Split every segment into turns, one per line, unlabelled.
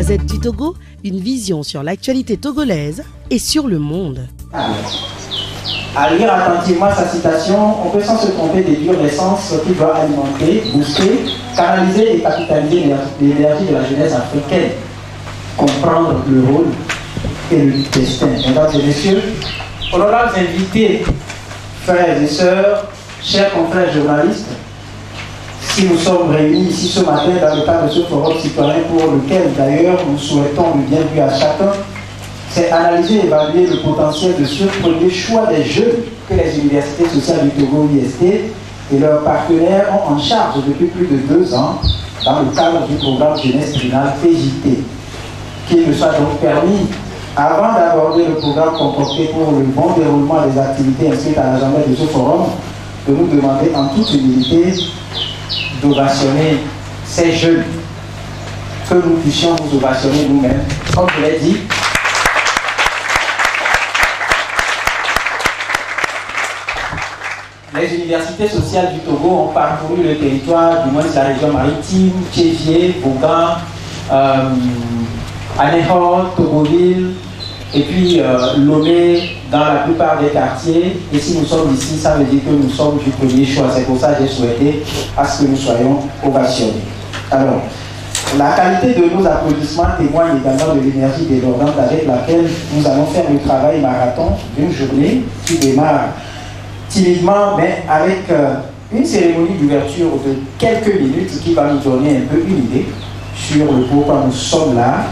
Gazette du Togo, une vision sur l'actualité togolaise et sur le monde.
À lire attentivement sa citation, on peut sans se tromper déduire l'essence qui doit alimenter, booster, canaliser et capitaliser l'énergie de la jeunesse africaine. Comprendre le rôle et le destin. Mesdames et messieurs, honorables invités, frères et sœurs, chers confrères journalistes, si nous sommes réunis ici ce matin dans le cadre de ce forum citoyen pour lequel d'ailleurs nous souhaitons le bienvenu à chacun, c'est analyser et évaluer le potentiel de ce premier choix des jeunes que les universités sociales du Togo, IST, et leurs partenaires ont en charge depuis plus de 2 ans dans le cadre du programme Jeunesse Trinale PJT. Qu'il me soit donc permis, avant d'aborder le programme comporté pour le bon déroulement des activités inscrites à l'agenda de ce forum, de nous demander en toute humilité d'ovationner ces jeunes, que nous puissions nous ovationner nous-mêmes. Comme je l'ai dit, les universités sociales du Togo ont parcouru le territoire, du moins la région maritime, Tchévier, Bougan, Anéhor, Togoville, et puis Lomé dans la plupart des quartiers. Et si nous sommes ici, ça veut dire que nous sommes du premier choix. C'est pour ça que j'ai souhaité à ce que nous soyons ovationnés. Alors, la qualité de nos applaudissements témoigne également de l'énergie débordante avec laquelle nous allons faire le travail marathon d'une journée qui démarre timidement, mais avec une cérémonie d'ouverture de quelques minutes qui va nous donner un peu une idée sur le pourquoi nous sommes là.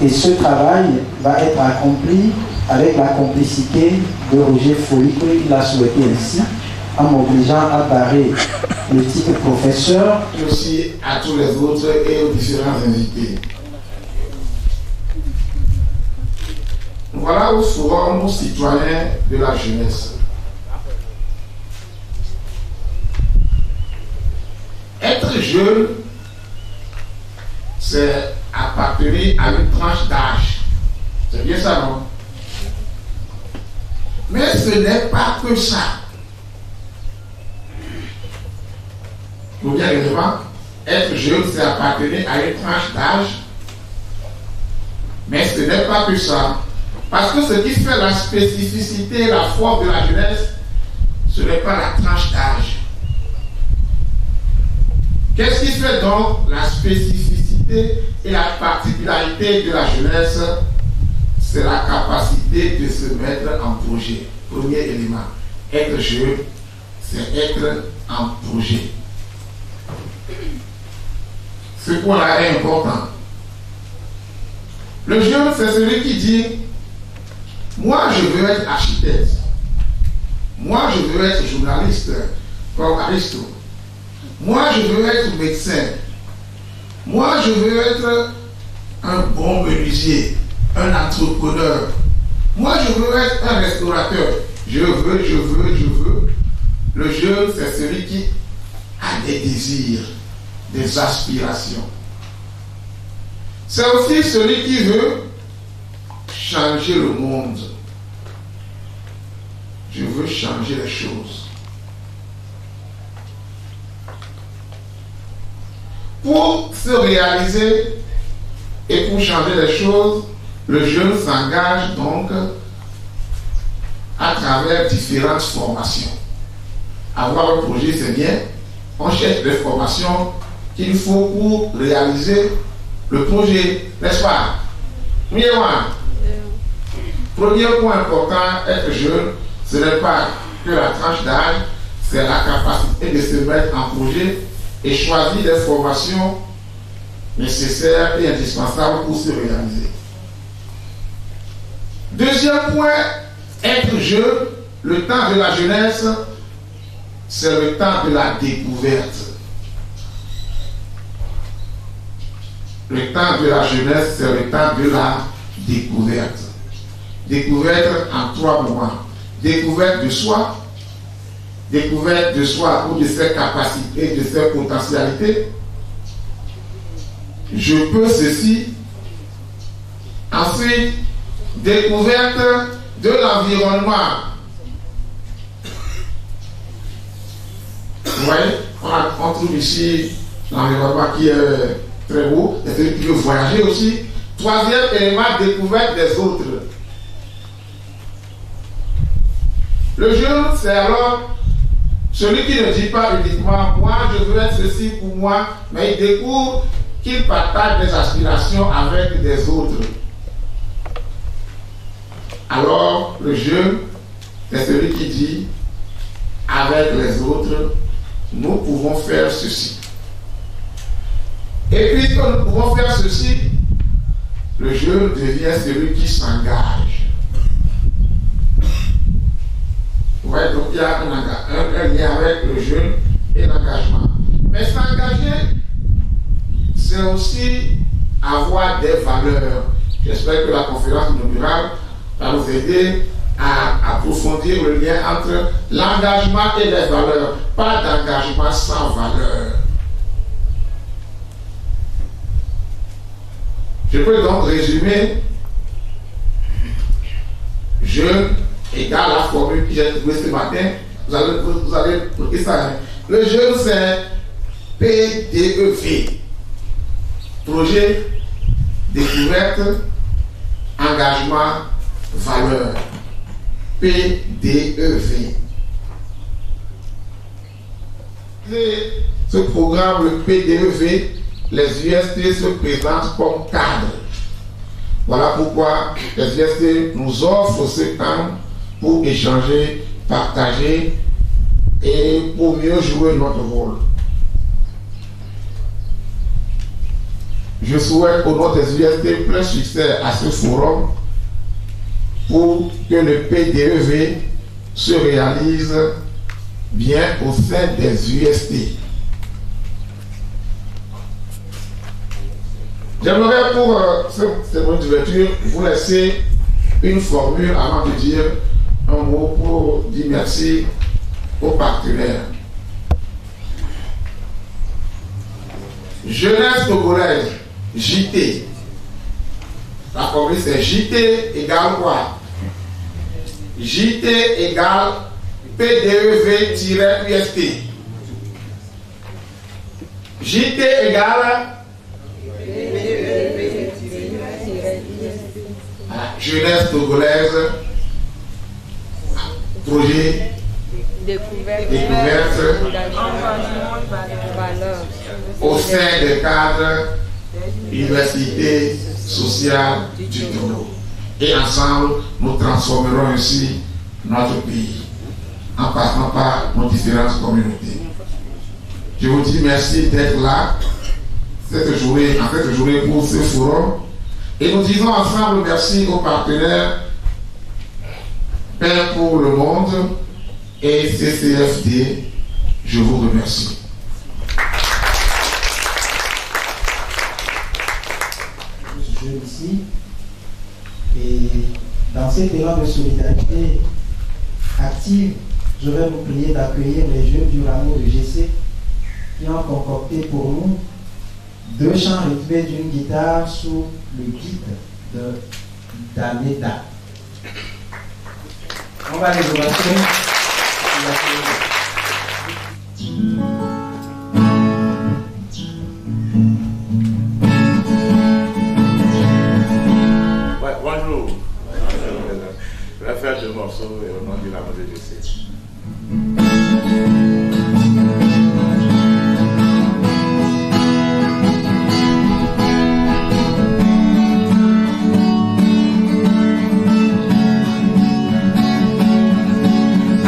Et ce travail va être accompli avec la complicité de Roger Folly, qu'il a souhaité ainsi, en m'obligeant à barrer le titre professeur.
Et aussi à tous les autres et aux différents invités. Voilà au forum citoyen de la jeunesse. Être jeune, c'est appartenir à une tranche d'âge. C'est bien ça, non? Mais ce n'est pas que ça. Vous bien évidemment, être jeune, c'est appartenir à une tranche d'âge. Mais ce n'est pas que ça. Parce que ce qui fait la spécificité, la force de la jeunesse, ce n'est pas la tranche d'âge. Qu'est-ce qui fait donc la spécificité et la particularité de la jeunesse? C'est la capacité de se mettre en projet. Premier élément. Être jeune, c'est être en projet. Ce point-là est important. Le jeune, c'est celui qui dit: moi, je veux être architecte. Moi, je veux être journaliste, comme Aristote. Moi, je veux être médecin. Moi, je veux être un bon menuisier, un entrepreneur. Moi, je veux être un restaurateur. Je veux. Le jeune, c'est celui qui a des désirs, des aspirations. C'est aussi celui qui veut changer le monde. Je veux changer les choses. Pour se réaliser et pour changer les choses, le jeune s'engage donc à travers différentes formations. Avoir un projet, c'est bien. On cherche des formations qu'il faut pour réaliser le projet, n'est-ce pas? Premier point important, être jeune, ce n'est pas que la tranche d'âge, c'est la capacité de se mettre en projet et choisir des formations nécessaires et indispensables pour se réaliser. Deuxième point, être jeune, le temps de la jeunesse, c'est le temps de la découverte. Le temps de la jeunesse, c'est le temps de la découverte. Découverte en 3 moments. Découverte de soi ou de ses capacités, de ses potentialités. Je peux ceci. Ensuite, découverte de l'environnement. Vous voyez, on trouve ici l'environnement qui est très beau, c'est celui qui veut voyager aussi. Troisième élément, découverte des autres. Le jeune, c'est alors celui qui ne dit pas uniquement moi je veux être ceci pour moi, mais il découvre qu'il partage des aspirations avec des autres. Alors le jeune, c'est celui qui dit avec les autres, nous pouvons faire ceci. Et puisque nous pouvons faire ceci, le jeune devient celui qui s'engage. Ouais, donc il y a un lien avec le jeune et l'engagement. Mais s'engager, c'est aussi avoir des valeurs. J'espère que la conférence inaugurale va nous aider à approfondir le lien entre l'engagement et les valeurs. Pas d'engagement sans valeur. Je peux donc résumer jeune égale la formule que j'ai trouvée ce matin. Vous allez bloquer ça. Le jeune, c'est PDEV. Projet, découverte, engagement, valeur. PDEV. Ce programme, le PDEV, les UST se présentent comme cadre. Voilà pourquoi les UST nous offrent ce temps pour échanger, partager et pour mieux jouer notre rôle. Je souhaite au nom des UST plein succès à ce forum pour que le PDEV se réalise bien au sein des UST. J'aimerais pour cette bonne ouverture vous laisser une formule avant de dire un mot pour dire merci aux partenaires. Jeunesse togolaise, JT. La formule c'est JT égale quoi? JT égale PDEV-UST. JT égale Jeunesse togolaise, projet, découverte au sein des cadres université sociale du Togo. Et ensemble, nous transformerons ainsi notre pays en passant par nos différentes communautés. Je vous dis merci d'être là cette journée pour ce forum. Et nous disons ensemble merci aux partenaires Père pour le Monde et CCFD. Je vous remercie.
Je suis ici et dans cet élan de solidarité active, je vais vous prier d'accueillir les jeunes du rameau de GC qui ont concocté pour nous 2 chants rythmés d'une guitare sous le guide de Daneda. On va les ovationner.
Ouais, bonjour. Je vais faire 2 morceaux au nom du rameau de GC.
À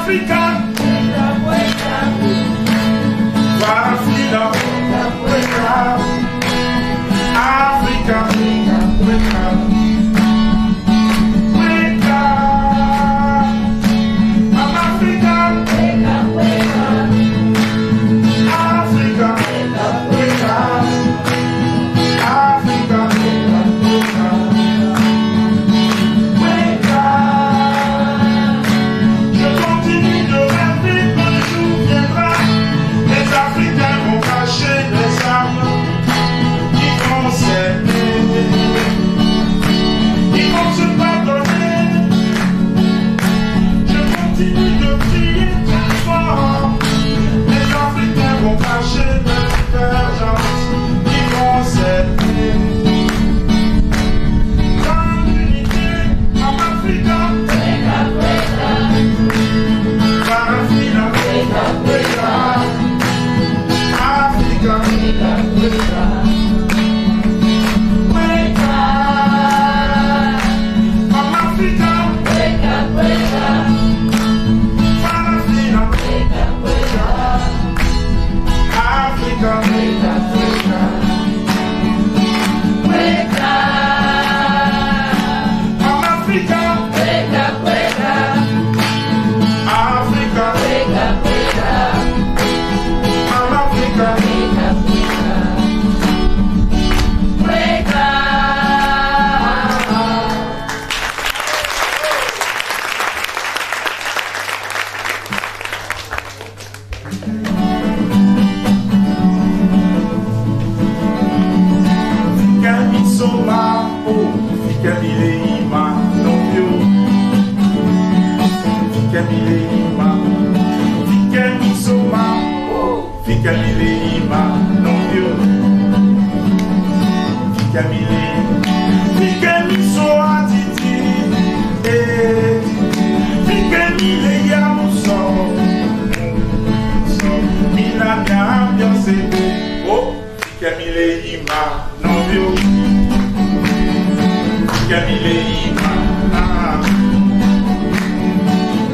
Africa. Farafina, wake up. Africa, wake up. Wake up. I'm Africa. Wake up, wake up. Africa, wake up, wake up. Africa, wake up, wake up. Wake up. Je continue de rêver quand le jour viendra. Les Africains vont cacher les armes. Ils vont s'aimer. Ils vont se pardonner. Je continue de prier très fort. Les Africains vont cacher leur divergence. Ils vont s'aimer. Dans l'unité, en Africa. Wake up, wake up. Farafina, wake up, wake up. Africa, wake up, wake up. Wake up. En Africa. Wake up, wake up. Farafina, wake up, wake up. Africa, wake up, wake up. Wake up. En Africa. Wake up, wake up. Africa, wake up, wake up. En Africa, wake up, wake up. Wake up. Fikami soma, oh, fikami leima, novio. Fikami leima, fikami soma, oh, fikami leima, novio. Fikami leima, fikami soa titi, eh, fikami leia muso, mina mia ambiance, oh, fikami leima, novio. Fikami leima, ah,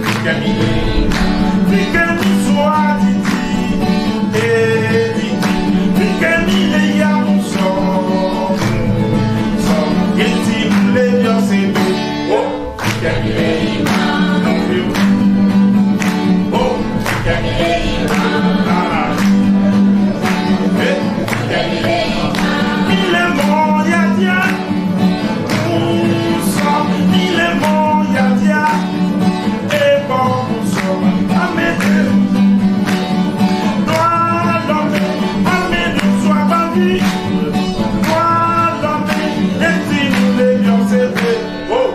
fikami leima, fikami soa titi, eh, titi, fikami leia muso, so, eti mule biose, oh, fikami leima, novio, oh, fikami leima, ah, eh, fikami leima, mille moya dia. Mille moya dia, et bon son, amène. Toi l'homme, amène soit bandit. Toi l'homme, et si nous les lions c'est vrai. Oh,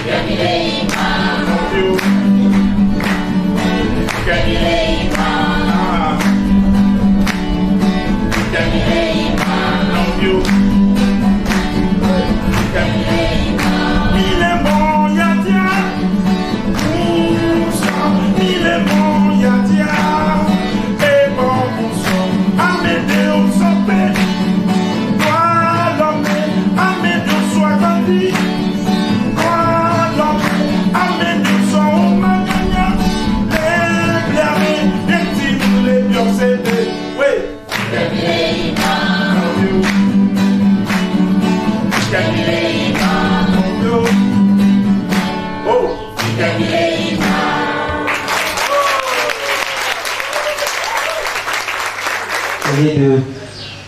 Kamilema, Dieu, Kamilema, Kamilema, Dieu, Kamilema. Mille moya dia, mille moya dia, et bon son, amène son père. Toi l'homme, amène soit bandit.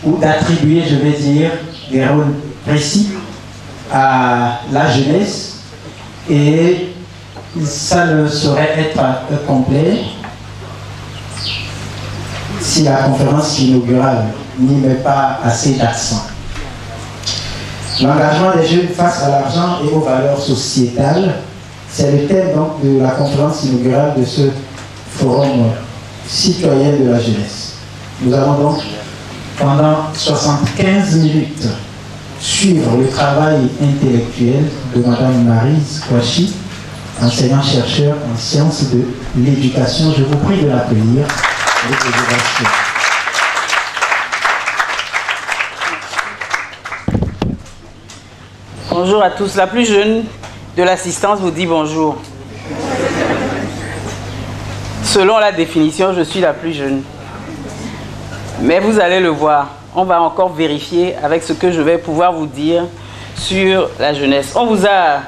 Ou d'attribuer, je vais dire, des rôles précis à la jeunesse, et ça ne saurait être complet si la conférence inaugurale n'y met pas assez d'accent. L'engagement des jeunes face à l'argent et aux valeurs sociétales, c'est le thème donc de la conférence inaugurale de ce forum citoyen de la jeunesse. Nous allons donc pendant 75 minutes suivre le travail intellectuel de Mme Maryse Kouachi, enseignant-chercheur en sciences de l'éducation. Je vous prie de l'accueillir avec les ovations.
Bonjour à tous. La plus jeune de l'assistance vous dit bonjour. selon la définition, je suis la plus jeune. Mais vous allez le voir. On va encore vérifier avec ce que je vais pouvoir vous dire sur la jeunesse. On vous a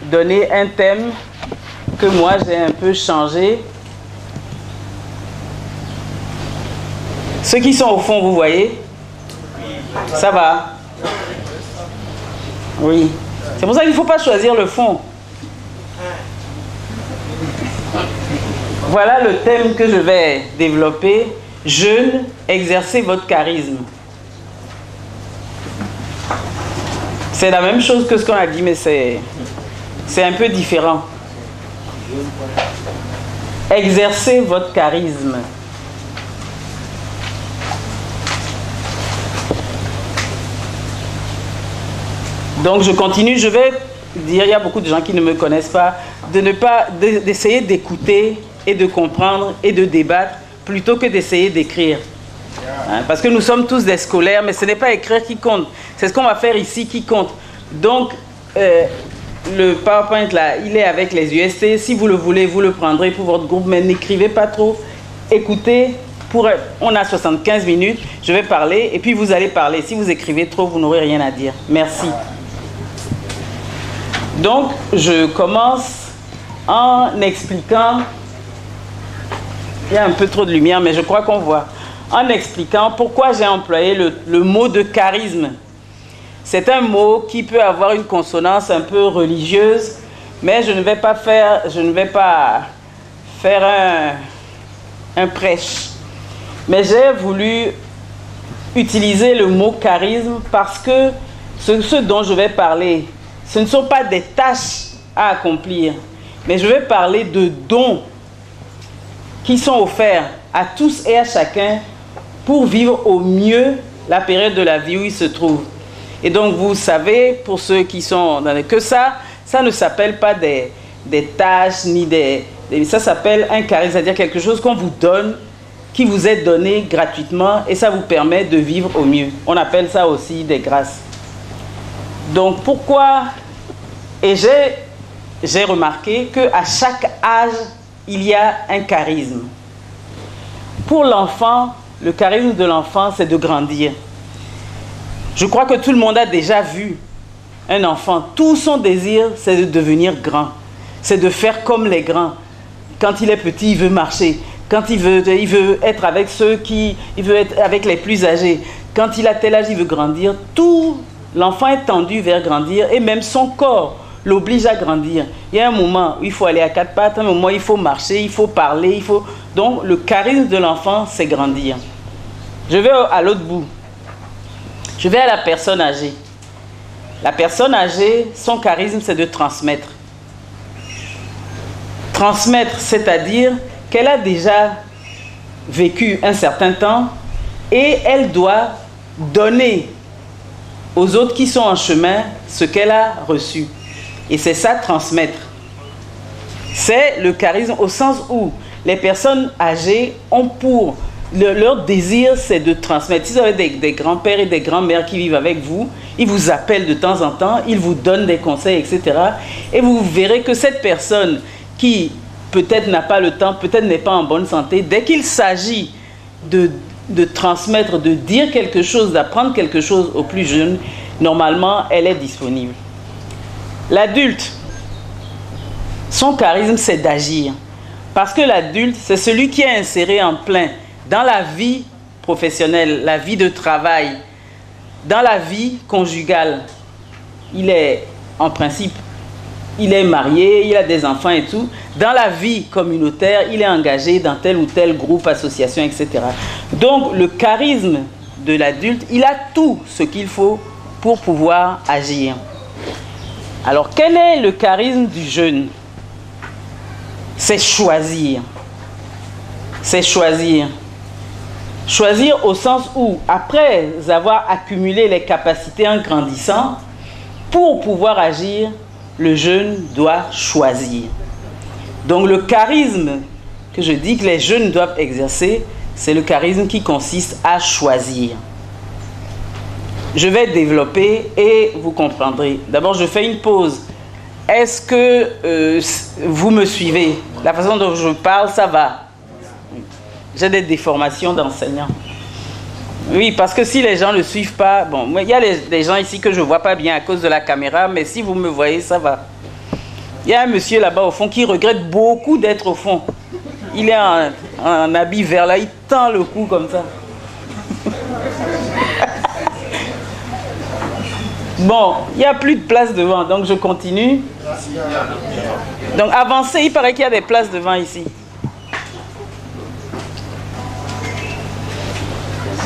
donné un thème que moi j'ai un peu changé. Ceux qui sont au fond, vous voyez? Ça va? Oui. C'est pour ça qu'il ne faut pas choisir le fond. Voilà le thème que je vais développer. Jeunes, exercez votre charisme. C'est la même chose que ce qu'on a dit, mais c'est un peu différent. Exercez votre charisme. Donc je continue, je vais dire, il y a beaucoup de gens qui ne me connaissent pas, d'essayer d'écouter et de comprendre et de débattre plutôt que d'essayer d'écrire. Hein, parce que nous sommes tous des scolaires, mais ce n'est pas écrire qui compte. C'est ce qu'on va faire ici qui compte. Donc, le PowerPoint là, il est avec les UST. Si vous le voulez, vous le prendrez pour votre groupe, mais n'écrivez pas trop. Écoutez, on a 75 minutes, je vais parler et puis vous allez parler. Si vous écrivez trop, vous n'aurez rien à dire. Merci. Donc, je commence en expliquant... Il y a un peu trop de lumière, mais je crois qu'on voit. En expliquant pourquoi j'ai employé le mot de charisme. C'est un mot qui peut avoir une consonance un peu religieuse, mais je ne vais pas faire un prêche. Mais j'ai voulu utiliser le mot charisme parce que ce dont je vais parler, ce ne sont pas des tâches à accomplir, mais je vais parler de dons qui sont offerts à tous et à chacun pour vivre au mieux la période de la vie où ils se trouvent. Et donc vous savez, pour ceux qui sont dans les... que ça ne s'appelle pas des tâches, ni ça s'appelle un charisme, c'est-à-dire quelque chose qu'on vous donne, qui vous est donné gratuitement et ça vous permet de vivre au mieux. On appelle ça aussi des grâces. Donc pourquoi... Et j'ai remarqué qu'à chaque âge, il y a un charisme. Pour l'enfant, le charisme de l'enfant, c'est de grandir. Je crois que tout le monde a déjà vu un enfant. Tout son désir, c'est de devenir grand. C'est de faire comme les grands. Quand il est petit, il veut marcher. Quand il veut être avec il veut être avec les plus âgés. Quand il a tel âge, il veut grandir. Tout l'enfant est tendu vers grandir et même son corps l'oblige à grandir. Il y a un moment où il faut aller à quatre pattes, un moment où il faut marcher, il faut parler, Donc, le charisme de l'enfant, c'est grandir. Je vais à l'autre bout. Je vais à la personne âgée. La personne âgée, son charisme, c'est de transmettre. Transmettre, c'est-à-dire qu'elle a déjà vécu un certain temps et elle doit donner aux autres qui sont en chemin ce qu'elle a reçu. Et c'est ça, transmettre. C'est le charisme au sens où les personnes âgées ont pour... Leur désir, c'est de transmettre. Si vous avez des grands-pères et des grands-mères qui vivent avec vous, ils vous appellent de temps en temps, ils vous donnent des conseils, etc. Et vous verrez que cette personne qui peut-être n'a pas le temps, peut-être n'est pas en bonne santé, dès qu'il s'agit de transmettre, de dire quelque chose, d'apprendre quelque chose aux plus jeunes, normalement, elle est disponible. L'adulte, son charisme, c'est d'agir. Parce que l'adulte, c'est celui qui est inséré en plein dans la vie professionnelle, la vie de travail, dans la vie conjugale. Il est, en principe, il est marié, il a des enfants et tout. Dans la vie communautaire, il est engagé dans tel ou tel groupe, association, etc. Donc, le charisme de l'adulte, il a tout ce qu'il faut pour pouvoir agir. Alors, quel est le charisme du jeune? C'est choisir. C'est choisir. Choisir au sens où, après avoir accumulé les capacités en grandissant, pour pouvoir agir, le jeune doit choisir. Donc le charisme que je dis que les jeunes doivent exercer, c'est le charisme qui consiste à choisir. Je vais développer et vous comprendrez. D'abord, je fais une pause. Est-ce que vous me suivez? La façon dont je parle, ça va? j'ai des déformations d'enseignant. Oui, parce que si les gens ne suivent pas... Bon, il y a des gens ici que je ne vois pas bien à cause de la caméra, mais si vous me voyez, ça va. Il y a un monsieur là-bas au fond qui regrette beaucoup d'être au fond. Il est en habit vert là, il tend le cou comme ça. Bon, il n'y a plus de place devant, donc je continue. Donc avancez, il paraît qu'il y a des places devant ici.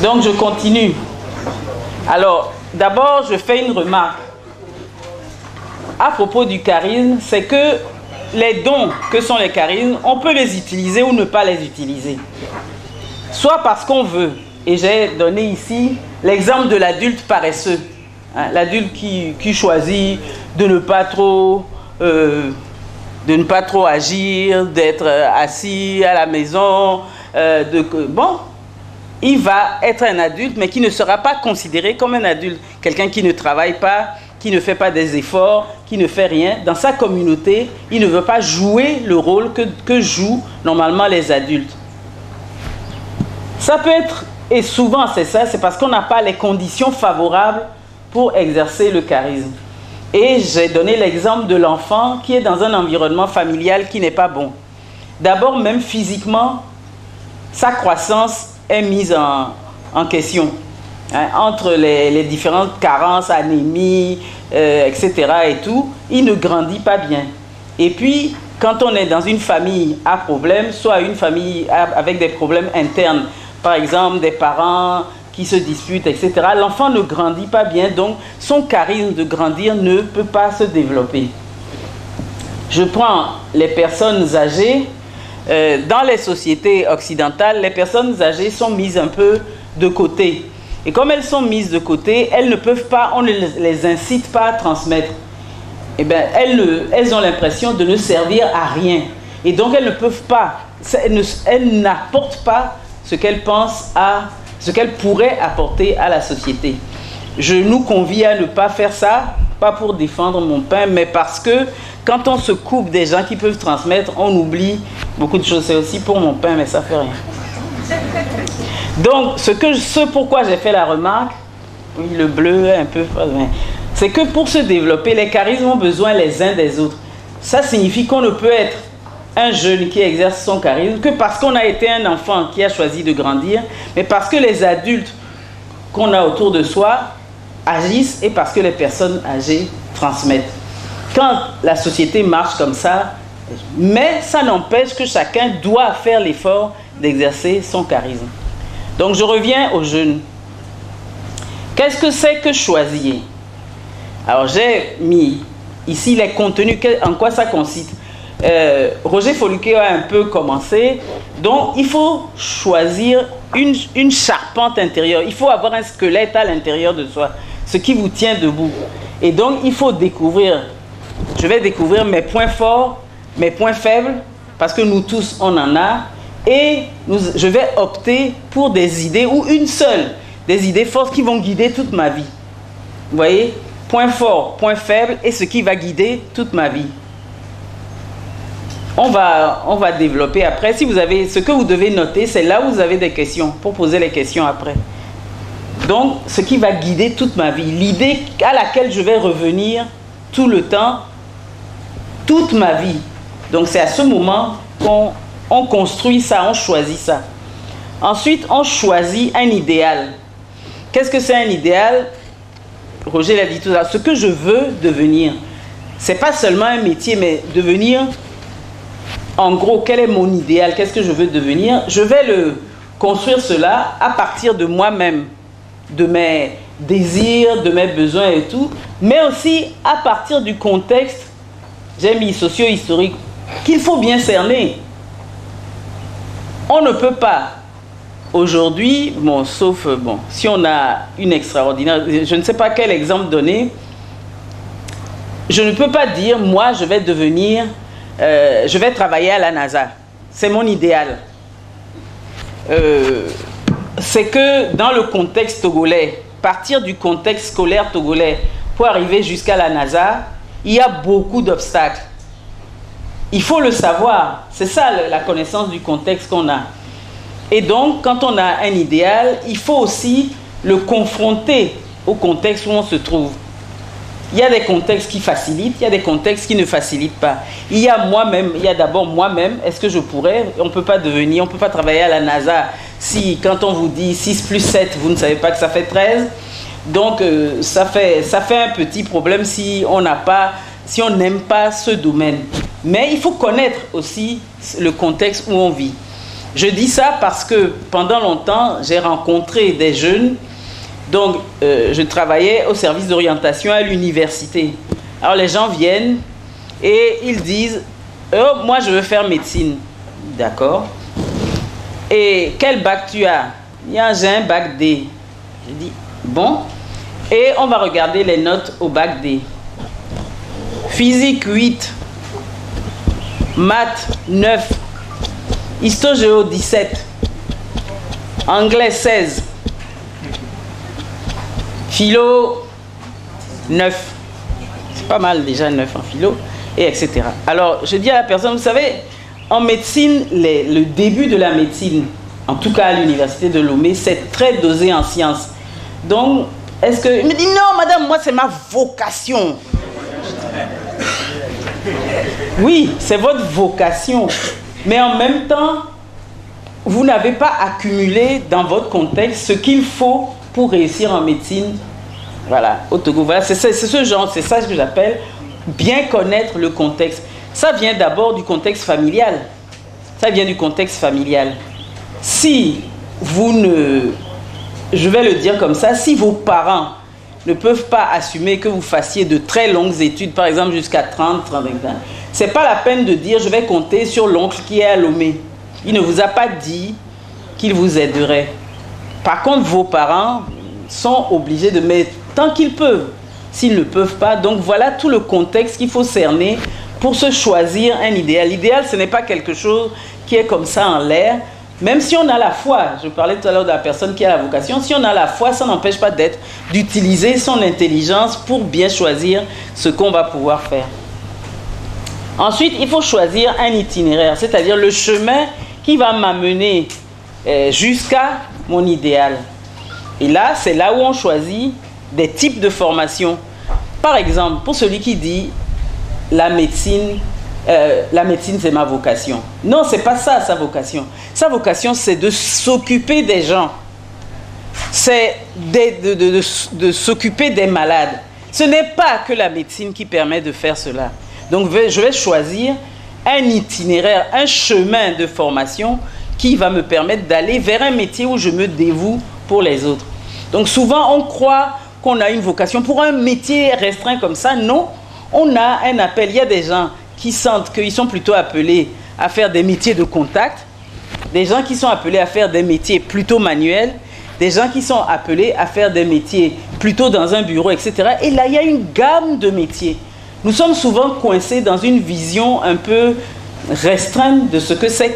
Donc je continue. Alors, d'abord, je fais une remarque. À propos du charisme, c'est que les dons que sont les charismes, on peut les utiliser ou ne pas les utiliser. Soit parce qu'on veut, et j'ai donné ici l'exemple de l'adulte paresseux. Hein, l'adulte qui choisit de ne pas trop agir, d'être assis à la maison. Bon, il va être un adulte, mais qui ne sera pas considéré comme un adulte. Quelqu'un qui ne travaille pas, qui ne fait pas des efforts, qui ne fait rien. Dans sa communauté, il ne veut pas jouer le rôle que jouent normalement les adultes. Ça peut être, et souvent c'est ça, c'est parce qu'on n'a pas les conditions favorables pour exercer le charisme. Et j'ai donné l'exemple de l'enfant qui est dans un environnement familial qui n'est pas bon. D'abord, même physiquement, sa croissance est mise en question. Hein, entre les différentes carences, anémie, etc. et tout, il ne grandit pas bien. Et puis, quand on est dans une famille à problème, soit une famille avec des problèmes internes, par exemple des parents qui se disputent, etc., l'enfant ne grandit pas bien, donc son charisme de grandir ne peut pas se développer. Je prends les personnes âgées. Dans les sociétés occidentales, les personnes âgées sont mises un peu de côté. Et comme elles sont mises de côté, elles ne peuvent pas, on ne les incite pas à transmettre. Eh bien, elles ont l'impression de ne servir à rien. Et donc, elles ne peuvent pas, elles n'apportent pas ce qu'elles pensent ce qu'elles pourraient apporter à la société. Je nous convie à ne pas faire ça, pas pour défendre mon pain, mais parce que quand on se coupe des gens qui peuvent transmettre, on oublie beaucoup de choses. C'est aussi pour mon pain, mais ça fait rien. Donc, ce pourquoi j'ai fait la remarque, oui, le bleu un peu, c'est que pour se développer, les charismes ont besoin les uns des autres. Ça signifie qu'on ne peut être un jeune qui exerce son charisme que parce qu'on a été un enfant qui a choisi de grandir, mais parce que les adultes qu'on a autour de soi agissent et parce que les personnes âgées transmettent. Quand la société marche comme ça, mais ça n'empêche que chacun doit faire l'effort d'exercer son charisme. Donc je reviens aux jeunes. Qu'est-ce que c'est que choisir? Alors j'ai mis ici les contenus, en quoi ça consiste. Roger Foluquet a un peu commencé. Donc il faut choisir une charpente intérieure. Il faut avoir un squelette à l'intérieur de soi, ce qui vous tient debout. Et donc il faut découvrir, je vais découvrir mes points forts, mes points faibles, parce que nous tous on en a. Et je vais opter pour des idées, ou une seule, des idées fortes qui vont guider toute ma vie. Vous voyez? Point fort, point faible, et ce qui va guider toute ma vie. On va développer après. Si vous avez, ce que vous devez noter, c'est là où vous avez des questions, pour poser les questions après. Donc, ce qui va guider toute ma vie, l'idée à laquelle je vais revenir tout le temps, toute ma vie. Donc, c'est à ce moment qu'on construit ça, on choisit ça. Ensuite, on choisit un idéal. Qu'est-ce que c'est un idéal? Roger l'a dit tout à l'heure. Ce que je veux devenir, c'est pas seulement un métier, mais devenir, en gros, quel est mon idéal? Qu'est-ce que je veux devenir? Je vais construire cela à partir de moi-même, de mes désirs, de mes besoins et tout, mais aussi à partir du contexte, j'ai mis socio-historique, qu'il faut bien cerner. On ne peut pas, aujourd'hui, bon, sauf, bon, si on a une extraordinaire, je ne sais pas quel exemple donner, je ne peux pas dire, moi, je vais devenir, je vais travailler à la NASA. C'est mon idéal. C'est que dans le contexte togolais, partir du contexte scolaire togolais pour arriver jusqu'à la NASA, il y a beaucoup d'obstacles. Il faut le savoir. C'est ça la connaissance du contexte qu'on a. Et donc, quand on a un idéal, il faut aussi le confronter au contexte où on se trouve. Il y a des contextes qui facilitent, il y a des contextes qui ne facilitent pas. Il y a moi-même, il y a d'abord moi-même, est-ce que je pourrais, on ne peut pas devenir, on ne peut pas travailler à la NASA si quand on vous dit 6 plus 7, vous ne savez pas que ça fait 13. Donc ça fait un petit problème si on n'aime pas ce domaine. Mais il faut connaître aussi le contexte où on vit. Je dis ça parce que pendant longtemps, j'ai rencontré des jeunes. Donc, je travaillais au service d'orientation à l'université. Alors, les gens viennent et ils disent « Oh, moi, je veux faire médecine. » D'accord. Et quel bac tu as? J'ai un bac D. Je dis « Bon. » Et on va regarder les notes au bac D. Physique 8. Maths 9. Histo-géo 17. Anglais 16. Philo, 9. C'est pas mal déjà 9 en philo, et etc. Alors, je dis à la personne, vous savez, en médecine, le début de la médecine, en tout cas à l'université de Lomé, c'est très dosé en sciences. Donc, est-ce que... Il me dit, non, madame, moi, c'est ma vocation. Oui, c'est votre vocation. Mais en même temps, vous n'avez pas accumulé dans votre contexte ce qu'il faut pour réussir en médecine, voilà, au Togo. Voilà, c'est ce genre, c'est ça que j'appelle bien connaître le contexte. Ça vient d'abord du contexte familial. Ça vient du contexte familial. Si vous ne... Je vais le dire comme ça, si vos parents ne peuvent pas assumer que vous fassiez de très longues études, par exemple jusqu'à 30, 30 ans, c'est pas la peine de dire je vais compter sur l'oncle qui est à Lomé. Il ne vous a pas dit qu'il vous aiderait. Par contre, vos parents sont obligés de mettre tant qu'ils peuvent, s'ils ne peuvent pas. Donc voilà tout le contexte qu'il faut cerner pour se choisir un idéal. L'idéal, ce n'est pas quelque chose qui est comme ça en l'air. Même si on a la foi, je parlais tout à l'heure de la personne qui a la vocation, si on a la foi, ça n'empêche pas d'utiliser son intelligence pour bien choisir ce qu'on va pouvoir faire. Ensuite, il faut choisir un itinéraire, c'est-à-dire le chemin qui va m'amener jusqu'à mon idéal. Et là, c'est là où on choisit des types de formation. Par exemple, pour celui qui dit la médecine c'est ma vocation. Non, c'est pas ça sa vocation. Sa vocation, c'est de s'occuper des gens. C'est de s'occuper des malades. Ce n'est pas que la médecine qui permet de faire cela. Donc, je vais choisir un itinéraire, un chemin de formation qui va me permettre d'aller vers un métier où je me dévoue pour les autres. Donc souvent, on croit qu'on a une vocation pour un métier restreint comme ça. Non, on a un appel. Il y a des gens qui sentent qu'ils sont plutôt appelés à faire des métiers de contact, des gens qui sont appelés à faire des métiers plutôt manuels, des gens qui sont appelés à faire des métiers plutôt dans un bureau, etc. Et là, il y a une gamme de métiers. Nous sommes souvent coincés dans une vision un peu restreinte de ce que c'est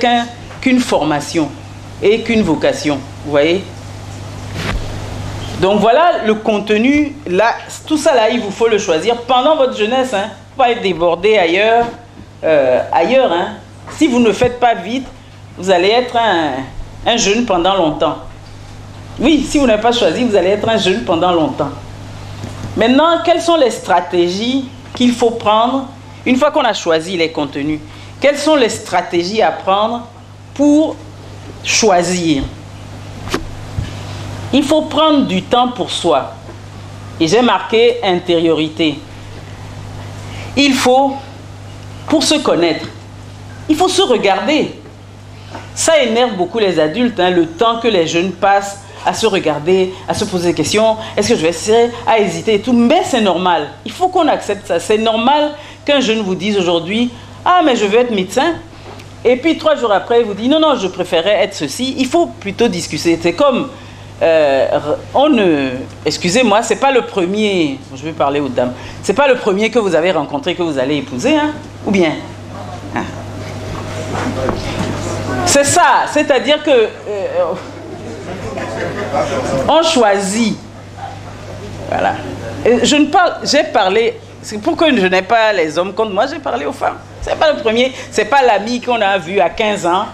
qu'une formation et qu'une vocation. Vous voyez? Donc voilà le contenu. Là, tout ça là, il vous faut le choisir pendant votre jeunesse. Hein. Pas être débordé ailleurs. Hein. Si vous ne faites pas vite, vous allez être un jeune pendant longtemps. Oui, si vous n'avez pas choisi, vous allez être un jeune pendant longtemps. Maintenant, quelles sont les stratégies qu'il faut prendre une fois qu'on a choisi les contenus? Quelles sont les stratégies à prendre pour choisir? Il faut prendre du temps pour soi. Et j'ai marqué intériorité. Il faut, pour se connaître, il faut se regarder. Ça énerve beaucoup les adultes, hein, le temps que les jeunes passent à se regarder, à se poser des questions. Est-ce que je vais essayer, à hésiter et tout. Mais c'est normal. Il faut qu'on accepte ça. C'est normal qu'un jeune vous dise aujourd'hui, ah mais je veux être médecin. Et puis 3 jours après, il vous dit, non, non, je préférais être ceci. Il faut plutôt discuter. C'est comme, excusez-moi, c'est pas le premier, je vais parler aux dames, c'est pas le premier que vous avez rencontré que vous allez épouser, hein, ou bien hein. C'est ça, c'est-à-dire que on choisit. Voilà. Et je ne parle, j'ai parlé, c'est pour que je n'ai pas les hommes contre moi, j'ai parlé aux femmes. C'est pas le premier, c'est pas l'ami qu'on a vu à 15 ans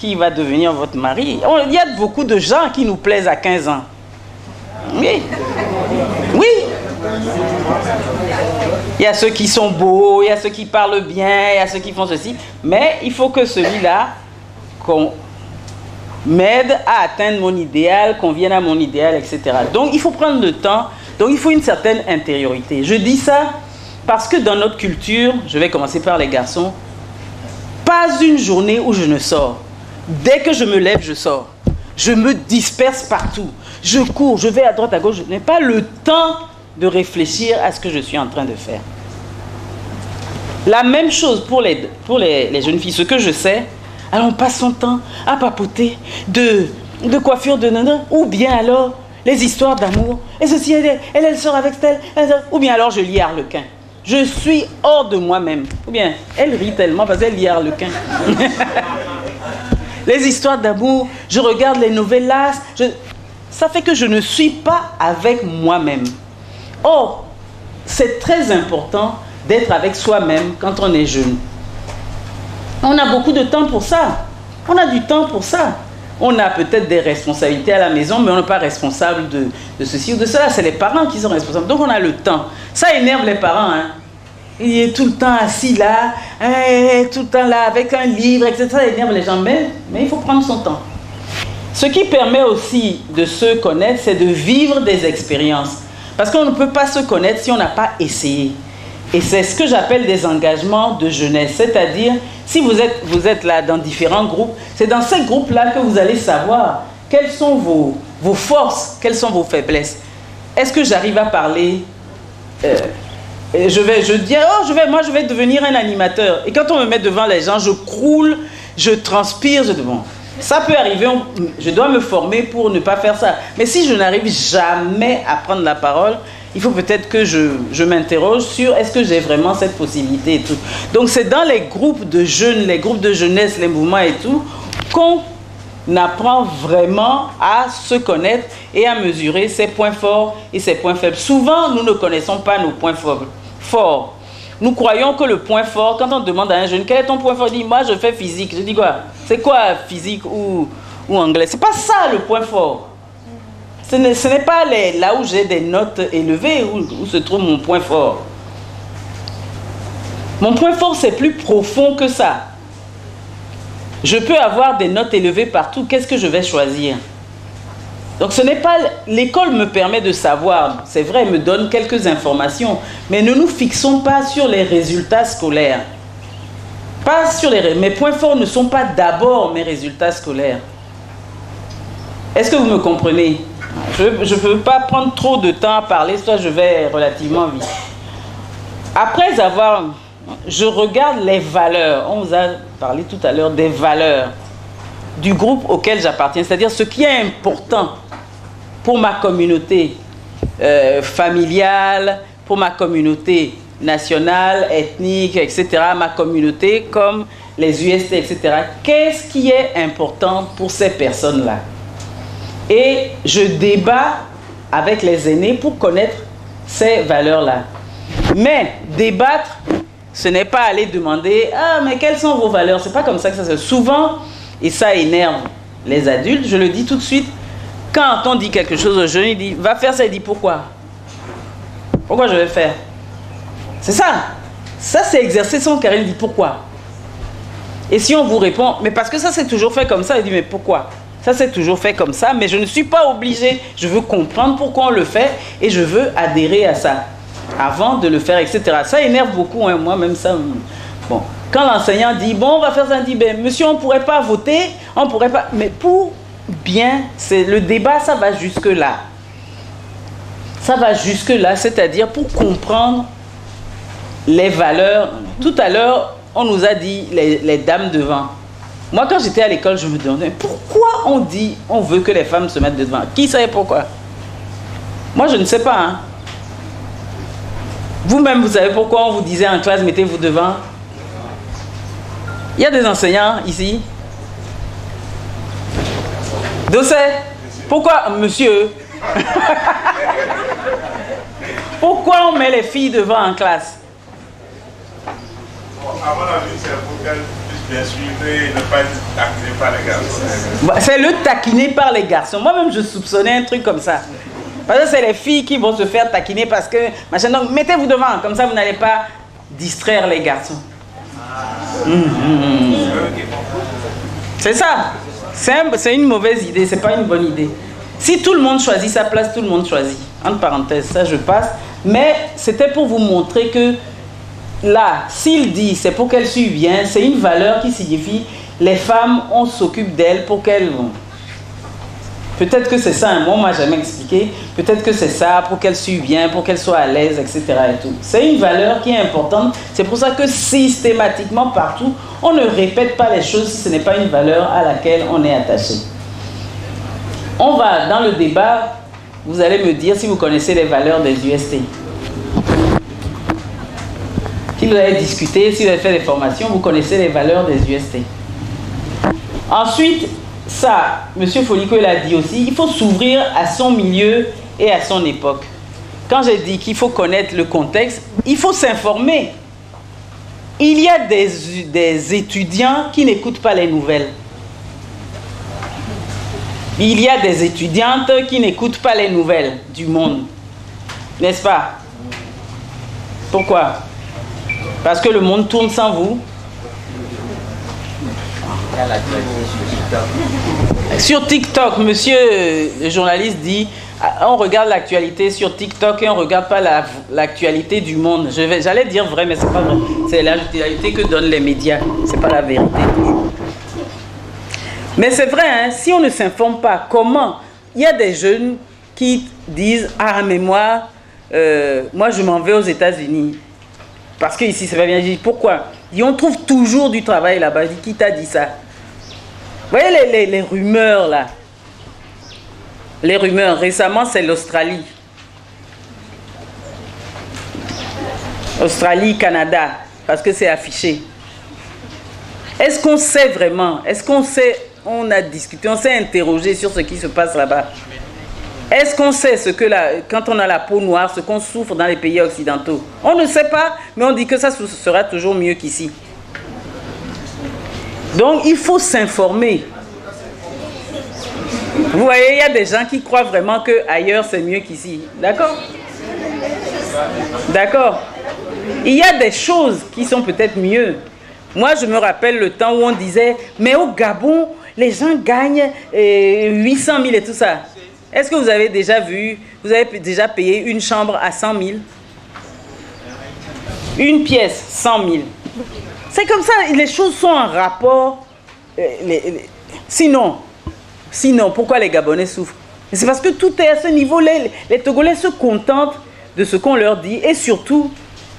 qui va devenir votre mari. Il y a beaucoup de gens qui nous plaisent à 15 ans. Oui. Oui. Il y a ceux qui sont beaux, il y a ceux qui parlent bien, il y a ceux qui font ceci. Mais il faut que celui-là m'aide à atteindre mon idéal, qu'on vienne à mon idéal, etc. Donc il faut prendre le temps, donc il faut une certaine intériorité. Je dis ça parce que dans notre culture, je vais commencer par les garçons, pas une journée où je ne sors. Dès que je me lève, je sors. Je me disperse partout. Je cours, je vais à droite, à gauche. Je n'ai pas le temps de réfléchir à ce que je suis en train de faire. La même chose pour les jeunes filles. Ce que je sais, alors on passe son temps à papoter de coiffure de nana, ou bien alors les histoires d'amour. Et ceci, elle sort avec tel, ou bien alors je lis Harlequin. Je suis hors de moi-même. Ou bien elle rit tellement parce qu'elle lit Harlequin. Les histoires d'amour, je regarde les novellas. Ça fait que je ne suis pas avec moi-même. Or, c'est très important d'être avec soi-même quand on est jeune. On a beaucoup de temps pour ça. On a du temps pour ça. On a peut-être des responsabilités à la maison, mais on n'est pas responsable de ceci ou de cela. C'est les parents qui sont responsables. Donc on a le temps. Ça énerve les parents. Hein. Il est tout le temps assis là, tout le temps là, avec un livre, etc. Ça énerve les gens. Mais il faut prendre son temps. Ce qui permet aussi de se connaître, c'est de vivre des expériences. Parce qu'on ne peut pas se connaître si on n'a pas essayé. Et c'est ce que j'appelle des engagements de jeunesse. C'est-à-dire, si vous êtes là dans différents groupes, c'est dans ces groupes-là que vous allez savoir quelles sont vos forces, quelles sont vos faiblesses. Est-ce que j'arrive à parler je dis, moi je vais devenir un animateur. Et quand on me met devant les gens, je croule, je transpire, bon. Ça peut arriver, je dois me former pour ne pas faire ça. Mais si je n'arrive jamais à prendre la parole, il faut peut-être que je m'interroge sur est-ce que j'ai vraiment cette possibilité et tout. Donc c'est dans les groupes de jeunes, les groupes de jeunesse, les mouvements et tout, qu'on apprend vraiment à se connaître et à mesurer ses points forts et ses points faibles. Souvent, nous ne connaissons pas nos points forts. Nous croyons que le point fort, quand on demande à un jeune, quel est ton point fort? Il dit, moi je fais physique. Je dis quoi? C'est quoi physique ou anglais? C'est pas ça le point fort. Ce n'est pas là où j'ai des notes élevées où se trouve mon point fort. Mon point fort, c'est plus profond que ça. Je peux avoir des notes élevées partout. Qu'est-ce que je vais choisir? Donc ce n'est pas... L'école me permet de savoir, c'est vrai, elle me donne quelques informations, mais ne nous fixons pas sur les résultats scolaires. Pas sur mes points forts ne sont pas d'abord mes résultats scolaires. Est-ce que vous me comprenez? Je ne veux pas prendre trop de temps à parler, soit je vais relativement vite. Après avoir... Je regarde les valeurs. On vous a parlé tout à l'heure des valeurs du groupe auquel j'appartiens, c'est-à-dire ce qui est important pour ma communauté familiale, pour ma communauté nationale, ethnique, etc., ma communauté comme les UST, etc. Qu'est-ce qui est important pour ces personnes-là? Et je débat avec les aînés pour connaître ces valeurs-là. Mais débattre, ce n'est pas aller demander « Ah, mais quelles sont vos valeurs ?» C'est pas comme ça que ça se fait. Souvent, et ça énerve les adultes, je le dis tout de suite, quand on dit quelque chose aux jeunes, il dit « Va faire ça », il dit « Pourquoi ?» Pourquoi je vais faire? C'est ça. Ça, c'est exercer son caractère. Il dit « Pourquoi ?» Et si on vous répond « Mais parce que ça, c'est toujours fait comme ça », il dit « Mais pourquoi ?» Ça, c'est toujours fait comme ça, mais je ne suis pas obligé. Je veux comprendre pourquoi on le fait et je veux adhérer à ça avant de le faire, etc. Ça énerve beaucoup, hein, moi, même ça. Bon. Quand l'enseignant dit, bon, on va faire ça, on dit, ben, monsieur, on ne pourrait pas voter, on ne pourrait pas... Mais pour bien, le débat, ça va jusque-là. Ça va jusque-là, c'est-à-dire pour comprendre les valeurs. Tout à l'heure, on nous a dit les dames devant. Moi, quand j'étais à l'école, je me demandais, pourquoi on dit, on veut que les femmes se mettent devant? Qui savait pourquoi? Moi, je ne sais pas, hein. Vous-même, vous savez pourquoi on vous disait en classe, mettez-vous devant? Il y a des enseignants ici. Dossé, pourquoi, monsieur? Pourquoi on met les filles devant en classe?
Bon, à mon avis, c'est pour qu'elles puissent d'insulter, ne pas être taquiné par les garçons.
Bah, c'est le taquiner par les garçons. Moi-même, je soupçonnais un truc comme ça. Parce que c'est les filles qui vont se faire taquiner parce que... machin. Donc, mettez-vous devant. Comme ça, vous n'allez pas distraire les garçons. C'est ça. C'est une mauvaise idée. C'est pas une bonne idée. Si tout le monde choisit sa place, tout le monde choisit. Entre parenthèses, ça, je passe. Mais c'était pour vous montrer que là, s'il dit c'est pour qu'elle suive bien, c'est une valeur qui signifie les femmes, on s'occupe d'elles pour qu'elles vont. Peut-être que c'est ça, hein. Moi on m'a jamais expliqué. Peut-être que c'est ça, pour qu'elles suivent bien, pour qu'elles soient à l'aise, etc. et tout. C'est une valeur qui est importante. C'est pour ça que systématiquement partout, on ne répète pas les choses si ce n'est pas une valeur à laquelle on est attaché. On va dans le débat, vous allez me dire si vous connaissez les valeurs des UST. Si vous avez discuté, si vous avez fait des formations, vous connaissez les valeurs des UST. Ensuite, ça, M. Folico l'a dit aussi, il faut s'ouvrir à son milieu et à son époque. Quand j'ai dit qu'il faut connaître le contexte, il faut s'informer. Il y a des étudiants qui n'écoutent pas les nouvelles. Il y a des étudiantes qui n'écoutent pas les nouvelles du monde. N'est-ce pas? Pourquoi? Parce que le monde tourne sans vous. Sur TikTok, monsieur le journaliste dit, on regarde l'actualité sur TikTok et on ne regarde pas l'actualité du monde. J'allais dire vrai, mais c'est pas vrai. C'est l'actualité que donnent les médias. C'est pas la vérité toujours. Mais c'est vrai, hein, si on ne s'informe pas, comment? Il y a des jeunes qui disent, ah mais moi je m'en vais aux États-Unis. Parce qu'ici, c'est pas bien. Je dis, pourquoi? On trouve toujours du travail là-bas. Je dis, qui t'a dit ça? Vous voyez les rumeurs là? Les rumeurs, récemment, c'est l'Australie. Australie, Canada, parce que c'est affiché. Est-ce qu'on sait vraiment? Est-ce qu'on sait? On a discuté, on s'est interrogé sur ce qui se passe là-bas. Est-ce qu'on sait ce que quand on a la peau noire, ce qu'on souffre dans les pays occidentaux? On ne sait pas, mais on dit que ça sera toujours mieux qu'ici. Donc, il faut s'informer. Vous voyez, il y a des gens qui croient vraiment qu'ailleurs c'est mieux qu'ici. D'accord? D'accord. Il y a des choses qui sont peut-être mieux. Moi, je me rappelle le temps où on disait, mais au Gabon, les gens gagnent 800 000 et tout ça. Est-ce que vous avez déjà vu, vous avez déjà payé une chambre à 100 000? Une pièce, 100 000. C'est comme ça, les choses sont en rapport. Sinon, pourquoi les Gabonais souffrent? C'est parce que tout est à ce niveau. Les Togolais se contentent de ce qu'on leur dit et surtout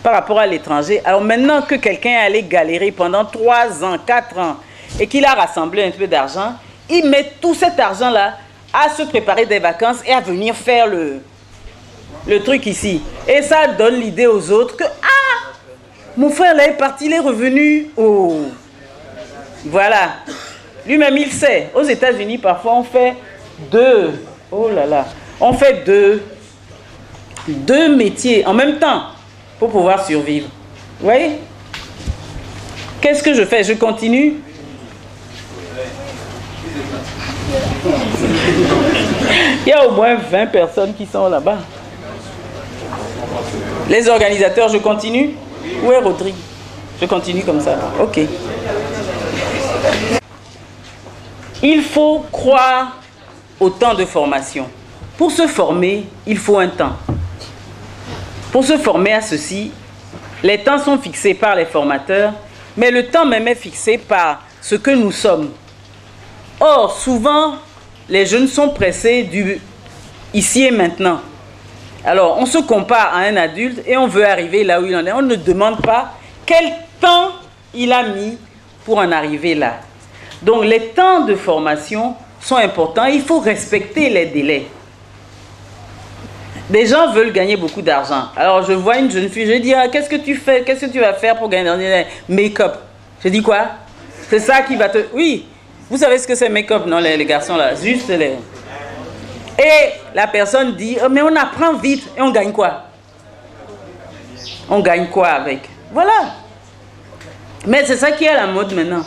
par rapport à l'étranger. Alors maintenant que quelqu'un est allé galérer pendant 3 ans, 4 ans et qu'il a rassemblé un peu d'argent, il met tout cet argent-là à se préparer des vacances et à venir faire le truc ici. Et ça donne l'idée aux autres que, ah, mon frère là est parti, il est revenu. Oh, voilà. Lui-même, il sait. Aux États-Unis, parfois, on fait on fait deux métiers en même temps pour pouvoir survivre. Vous voyez? Qu'est-ce que je fais? Je continue. Il y a au moins 20 personnes qui sont là-bas. Les organisateurs, je continue? Où est Rodrigue? Je continue comme ça. Ok. Il faut croire au temps de formation. Pour se former, il faut un temps. Pour se former à ceci, les temps sont fixés par les formateurs, mais le temps même est fixé par ce que nous sommes. Or, souvent, les jeunes sont pressés du ici et maintenant. Alors, on se compare à un adulte et on veut arriver là où il en est. On ne demande pas quel temps il a mis pour en arriver là. Donc, les temps de formation sont importants. Il faut respecter les délais. Des gens veulent gagner beaucoup d'argent. Alors, je vois une jeune fille, je dis, ah, qu'est-ce que tu fais? Qu'est-ce que tu vas faire pour gagner de l'argent? Make-up. Je dis quoi? C'est ça qui va te... Oui, vous savez ce que c'est make-up, non, les garçons là? Juste les... Et la personne dit, oh, mais on apprend vite. Et on gagne quoi? On gagne quoi avec? Voilà. Mais c'est ça qui est à la mode maintenant.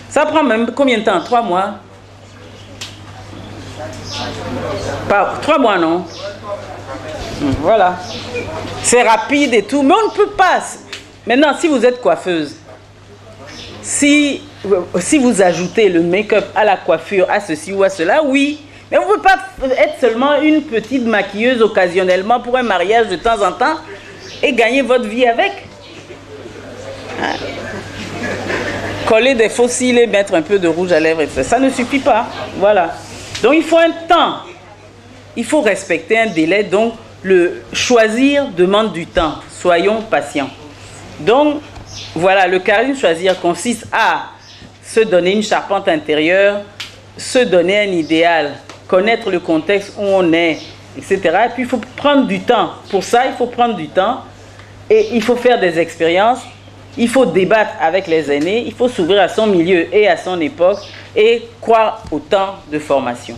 Ça prend même combien de temps? 3 mois? Pas 3 mois, non? Voilà. C'est rapide et tout, mais on ne peut pas. Maintenant, si vous êtes coiffeuse, si vous ajoutez le make-up à la coiffure, à ceci ou à cela, oui. Mais vous ne pouvez pas être seulement une petite maquilleuse occasionnellement pour un mariage de temps en temps et gagner votre vie avec. Hein? Coller des faux cils et mettre un peu de rouge à lèvres, ça ne suffit pas. Voilà. Donc il faut un temps. Il faut respecter un délai. Donc le choisir demande du temps. Soyons patients. Donc voilà, le charisme choisir consiste à se donner une charpente intérieure, se donner un idéal, connaître le contexte où on est, etc. Et puis il faut prendre du temps. Pour ça, il faut prendre du temps et il faut faire des expériences. Il faut débattre avec les aînés, il faut s'ouvrir à son milieu et à son époque et croire au temps de formation.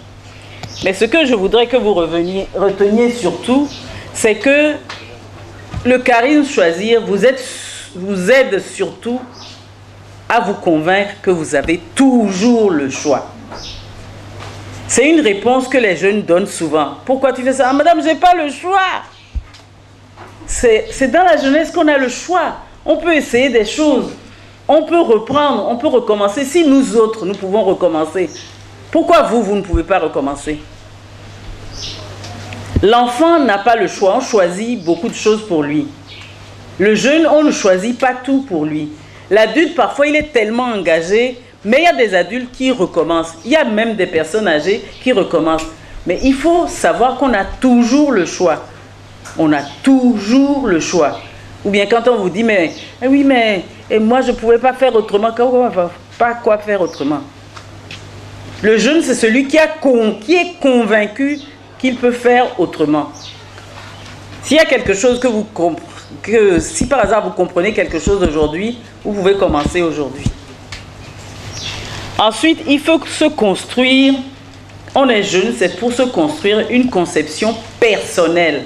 Mais ce que je voudrais que vous reteniez surtout, c'est que le charisme choisir vous aide surtout à vous convaincre que vous avez toujours le choix. C'est une réponse que les jeunes donnent souvent. Pourquoi tu fais ça? Ah, madame, je n'ai pas le choix. C'est dans la jeunesse qu'on a le choix. On peut essayer des choses. On peut reprendre, on peut recommencer. Si nous autres, nous pouvons recommencer, pourquoi vous ne pouvez pas recommencer? L'enfant n'a pas le choix. On choisit beaucoup de choses pour lui. Le jeune, on ne choisit pas tout pour lui. L'adulte, parfois, il est tellement engagé, mais il y a des adultes qui recommencent. Il y a même des personnes âgées qui recommencent. Mais il faut savoir qu'on a toujours le choix. On a toujours le choix. Ou bien quand on vous dit, mais oui, mais moi, je ne pouvais pas faire autrement. Pas quoi faire autrement. Le jeune, c'est celui qui est convaincu qu'il peut faire autrement. S'il y a quelque chose si par hasard vous comprenez quelque chose aujourd'hui, vous pouvez commencer aujourd'hui. Ensuite, il faut se construire. On est jeune, c'est pour se construire une conception personnelle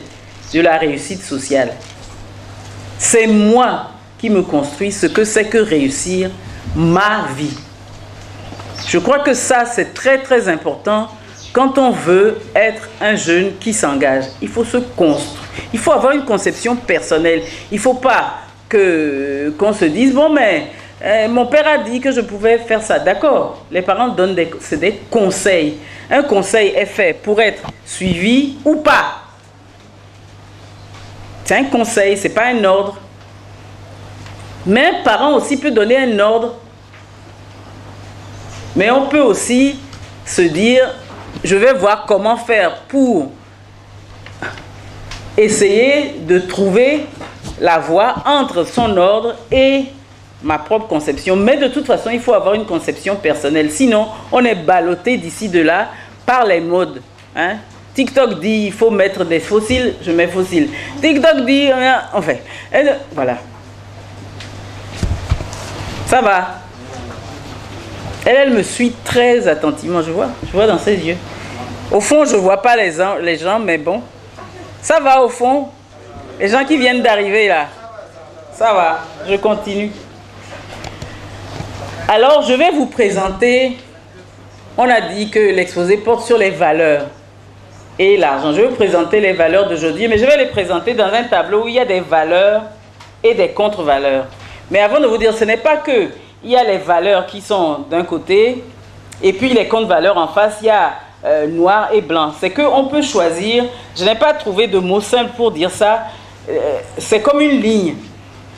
de la réussite sociale. C'est moi qui me construis ce que c'est que réussir ma vie. Je crois que ça, c'est très très important quand on veut être un jeune qui s'engage. Il faut se construire. Il faut avoir une conception personnelle. Il ne faut pas qu'on se dise, bon, mais mon père a dit que je pouvais faire ça. D'accord, les parents donnent des conseils. Un conseil est fait pour être suivi ou pas. C'est un conseil, ce n'est pas un ordre. Mais un parent aussi peut donner un ordre. Mais on peut aussi se dire, je vais voir comment faire pour essayer de trouver la voie entre son ordre et ma propre conception. Mais de toute façon, il faut avoir une conception personnelle. Sinon, on est ballotté d'ici de là par les modes. Hein? TikTok dit il faut mettre des fossiles, je mets fossiles. TikTok dit, enfin, voilà. Ça va. Elle me suit très attentivement, je vois dans ses yeux. Au fond, je ne vois pas les gens, mais bon. Ça va au fond. Les gens qui viennent d'arriver là. Ça va, je continue. Alors, je vais vous présenter. On a dit que l'exposé porte sur les valeurs et l'argent. Je vais vous présenter les valeurs d'aujourd'hui, mais je vais les présenter dans un tableau où il y a des valeurs et des contre-valeurs. Mais avant de vous dire, ce n'est pas que il y a les valeurs qui sont d'un côté et puis les contre-valeurs en face, il y a noir et blanc. C'est qu'on peut choisir. Je n'ai pas trouvé de mot simple pour dire ça. C'est comme une ligne.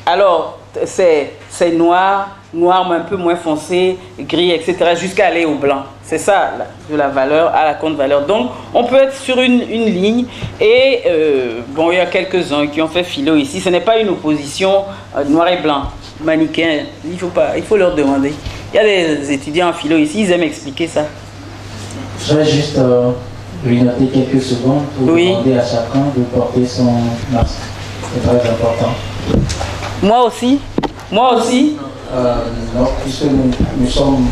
Alors, c'est noir, noir un peu moins foncé, gris, etc. jusqu'à aller au blanc. C'est ça, de la valeur à la contre-valeur. Donc, on peut être sur une ligne et, bon, il y a quelques-uns qui ont fait philo ici. Ce n'est pas une opposition noir et blanc, manichéen. Il faut leur demander. Il y a des étudiants en philo ici, ils aiment expliquer ça.
Je vais juste lui noter quelques secondes pour demander à chacun de porter son masque. C'est très important.
Moi aussi.
Donc, puisque nous sommes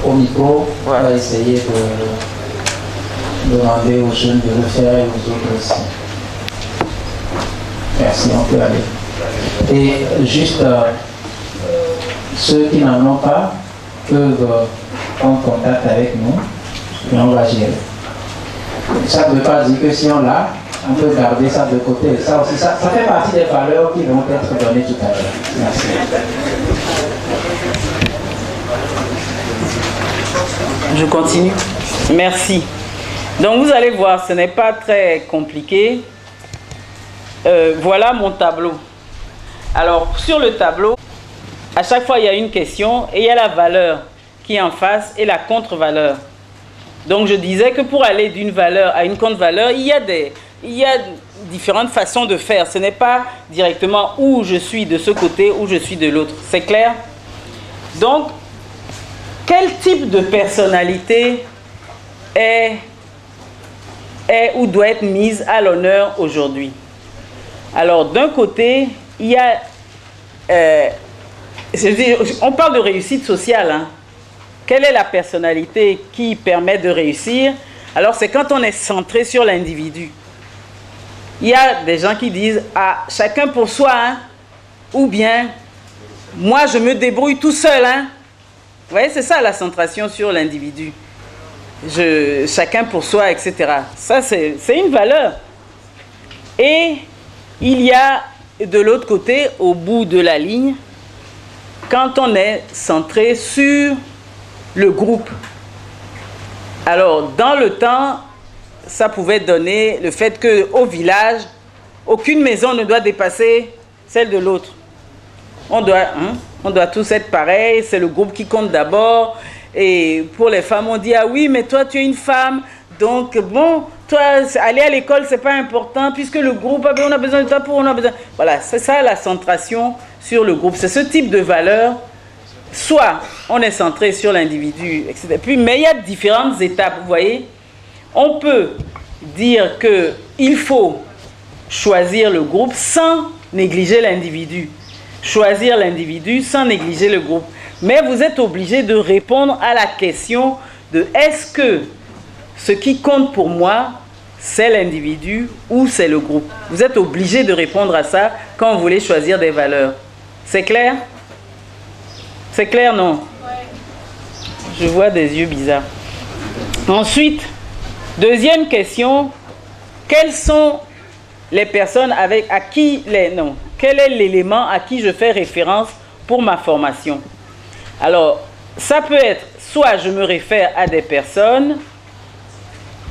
au micro, on va essayer de demander aux jeunes de le faire et aux autres aussi. Merci, on peut aller. Et juste ceux qui n'en ont pas, peuvent prendre contact avec nous et on va gérer. Ça ne veut pas dire que si on l'a, on peut garder ça de côté. Ça aussi, ça fait partie des valeurs qui vont être données tout à l'heure. Merci.
Je continue. Merci. Donc vous allez voir, ce n'est pas très compliqué. Voilà mon tableau. Alors sur le tableau, à chaque fois il y a une question et il y a la valeur qui est en face et la contre-valeur. Donc je disais que pour aller d'une valeur à une contre-valeur, il y a différentes façons de faire. Ce n'est pas directement où je suis de ce côté, où je suis de l'autre. C'est clair? Donc, quel type de personnalité est ou doit être mise à l'honneur aujourd'hui? Alors, d'un côté, il y a... on parle de réussite sociale. Hein. Quelle est la personnalité qui permet de réussir? Alors, c'est quand on est centré sur l'individu. Il y a des gens qui disent « Ah, chacun pour soi, hein? » Ou bien « Moi, je me débrouille tout seul. Hein? » Vous voyez, c'est ça la centration sur l'individu. Chacun pour soi, etc. Ça, c'est une valeur. Et il y a de l'autre côté, au bout de la ligne, quand on est centré sur le groupe. Alors, dans le temps, ça pouvait donner le fait qu'au village, aucune maison ne doit dépasser celle de l'autre. On doit tous être pareils, c'est le groupe qui compte d'abord. Et pour les femmes, on dit, ah oui, mais toi, tu es une femme, donc bon, toi, aller à l'école, c'est pas important, puisque le groupe, on a besoin de toi pour, on a besoin... Voilà, c'est ça la centration sur le groupe. C'est ce type de valeur. Soit on est centré sur l'individu, etc. Mais il y a différentes étapes, vous voyez. On peut dire qu'il faut choisir le groupe sans négliger l'individu. Choisir l'individu sans négliger le groupe. Mais vous êtes obligé de répondre à la question de est-ce que ce qui compte pour moi, c'est l'individu ou c'est le groupe? Vous êtes obligé de répondre à ça quand vous voulez choisir des valeurs. C'est clair? C'est clair, non? Je vois des yeux bizarres. Ensuite, deuxième question, quelles sont les personnes quel est l'élément à qui je fais référence pour ma formation? Alors, ça peut être soit je me réfère à des personnes,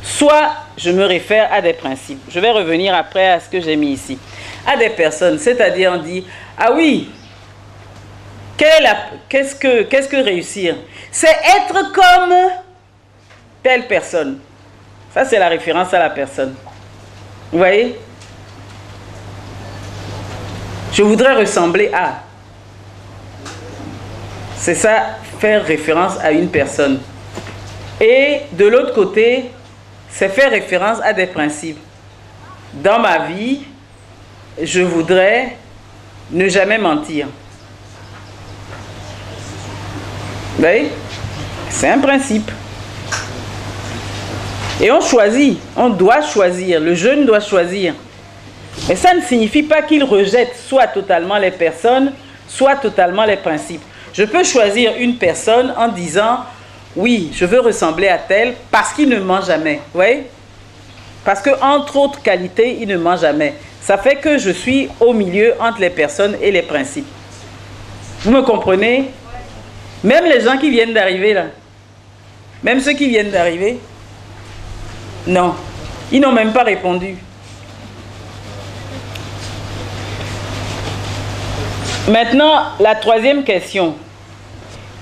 soit je me réfère à des principes. Je vais revenir après à ce que j'ai mis ici. À des personnes, c'est-à-dire on dit, ah oui, qu'est-ce que réussir? C'est être comme telle personne. Ça, c'est la référence à la personne. Vous voyez? Je voudrais ressembler à. C'est ça, faire référence à une personne. Et de l'autre côté, c'est faire référence à des principes. Dans ma vie, je voudrais ne jamais mentir. Vous voyez? C'est un principe. Et on choisit, on doit choisir, le jeune doit choisir. Mais ça ne signifie pas qu'il rejette soit totalement les personnes, soit totalement les principes. Je peux choisir une personne en disant, oui, je veux ressembler à tel parce qu'il ne ment jamais. Vous voyez? Parce qu'entre autres qualités, il ne ment jamais. Ça fait que je suis au milieu entre les personnes et les principes. Vous me comprenez? Même les gens qui viennent d'arriver là, même ceux qui viennent d'arriver, non, ils n'ont même pas répondu. Maintenant, la troisième question.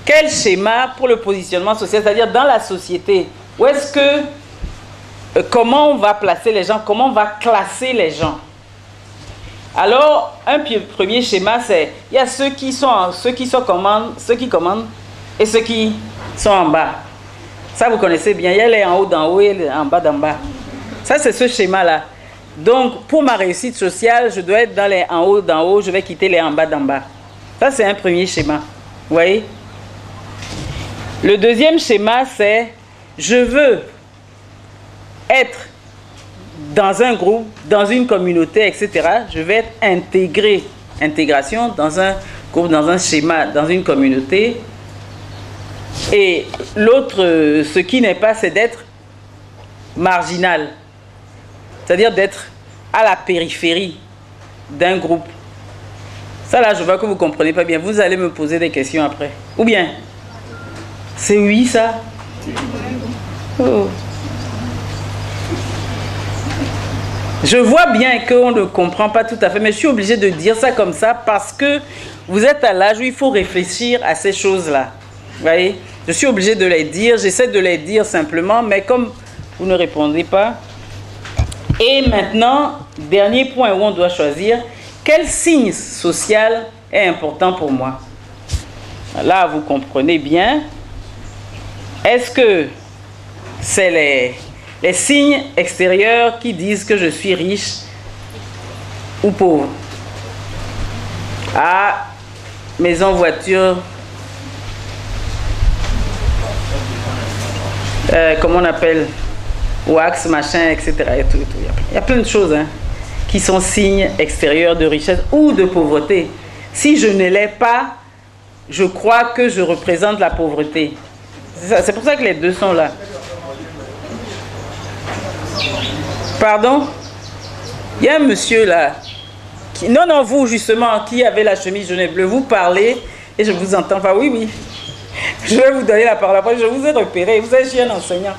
Quel schéma pour le positionnement social, c'est-à-dire dans la société, où est-ce que, comment on va placer les gens, comment on va classer les gens? Alors, un premier schéma, c'est, il y a ceux qui commandent et ceux qui sont en bas. Ça, vous connaissez bien, il y a les en haut d'en haut et les en bas d'en bas. Ça, c'est ce schéma-là. Donc, pour ma réussite sociale, je dois être dans les en haut d'en haut, je vais quitter les en bas d'en bas. Ça, c'est un premier schéma. Vous voyez? Le deuxième schéma, c'est je veux être dans un groupe, dans une communauté, etc. Je vais être intégré. Intégration dans un groupe, dans un schéma, dans une communauté. Et l'autre, ce qui n'est pas, c'est d'être marginal. C'est-à-dire d'être à la périphérie d'un groupe. Ça là, je vois que vous ne comprenez pas bien. Vous allez me poser des questions après. Ou bien, c'est oui ça? Oh. Je vois bien qu'on ne comprend pas tout à fait, mais je suis obligée de dire ça comme ça parce que vous êtes à l'âge où il faut réfléchir à ces choses-là. Vous voyez? Je suis obligée de les dire, j'essaie de les dire simplement, mais comme vous ne répondez pas. Et maintenant, dernier point où on doit choisir, quel signe social est important pour moi? Là, vous comprenez bien. Est-ce que c'est les signes extérieurs qui disent que je suis riche ou pauvre? Ah, maison, voiture, comment on appelle, wax, machin, etc. Et tout. Il y a plein de choses qui sont signes extérieurs de richesse ou de pauvreté. Si je ne l'ai pas, je crois que je représente la pauvreté. C'est pour ça que les deux sont là. Pardon? Il y a un monsieur là, non, vous justement, qui avait la chemise jaune et bleue, vous parlez et je vous entends pas. Oui. Je vais vous donner la parole après, je vous ai repéré, vous êtes un enseignant.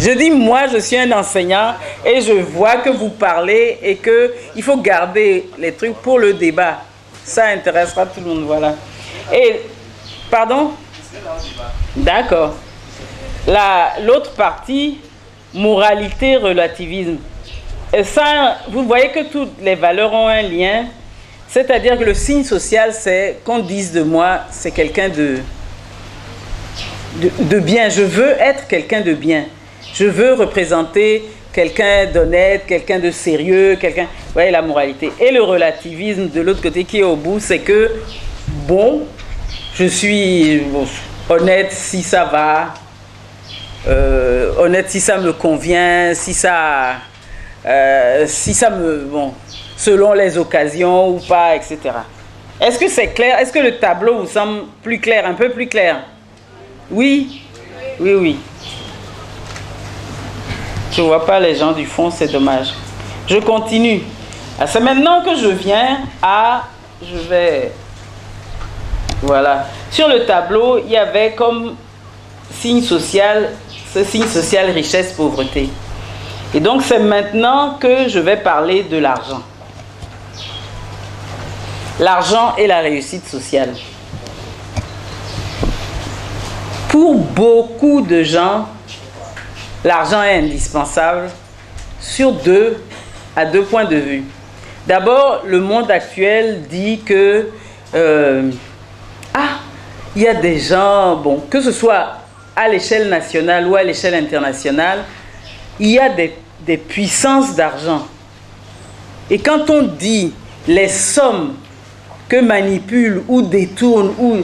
Je dis, moi je suis un enseignant et je vois que vous parlez et qu'il faut garder les trucs pour le débat. Ça intéressera tout le monde, voilà. Et, pardon? D'accord. L'autre partie, moralité, relativisme. Et ça, vous voyez que toutes les valeurs ont un lien. C'est-à-dire que le signe social, c'est qu'on dise de moi, c'est quelqu'un de bien. Je veux être quelqu'un de bien. Je veux représenter quelqu'un d'honnête, quelqu'un de sérieux, quelqu'un... Vous voyez la moralité. Et le relativisme, de l'autre côté qui est au bout, c'est que, bon, je suis honnête si ça va, honnête si ça me convient, si ça me... Bon, selon les occasions ou pas, etc. Est-ce que c'est clair? Est-ce que le tableau vous semble plus clair, un peu plus clair? Oui? Oui. Je ne vois pas les gens du fond, c'est dommage. Je continue. C'est maintenant que je viens à... Voilà. Sur le tableau, il y avait comme signe social, ce signe social richesse, pauvreté. Et donc, c'est maintenant que je vais parler de l'argent. L'argent et la réussite sociale. Pour beaucoup de gens, l'argent est indispensable à deux points de vue. D'abord, le monde actuel dit que il y a des gens, bon, que ce soit à l'échelle nationale ou à l'échelle internationale, il y a des puissances d'argent. Et quand on dit les sommes que manipule ou détourne, ou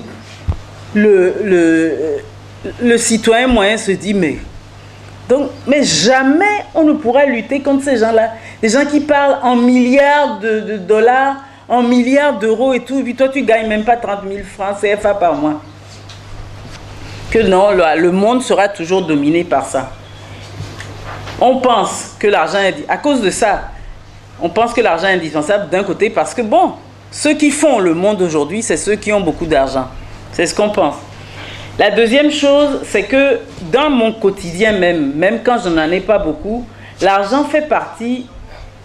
le citoyen moyen se dit, mais jamais on ne pourra lutter contre ces gens-là. Des gens qui parlent en milliards de dollars, en milliards d'euros et tout, et puis toi tu gagnes même pas 30 000 francs CFA par mois. Que non, le monde sera toujours dominé par ça. On pense que l'argent est... À cause de ça, on pense que l'argent est indispensable d'un côté parce que, bon, ceux qui font le monde aujourd'hui, c'est ceux qui ont beaucoup d'argent. C'est ce qu'on pense. La deuxième chose, c'est que dans mon quotidien même quand je n'en ai pas beaucoup, l'argent fait partie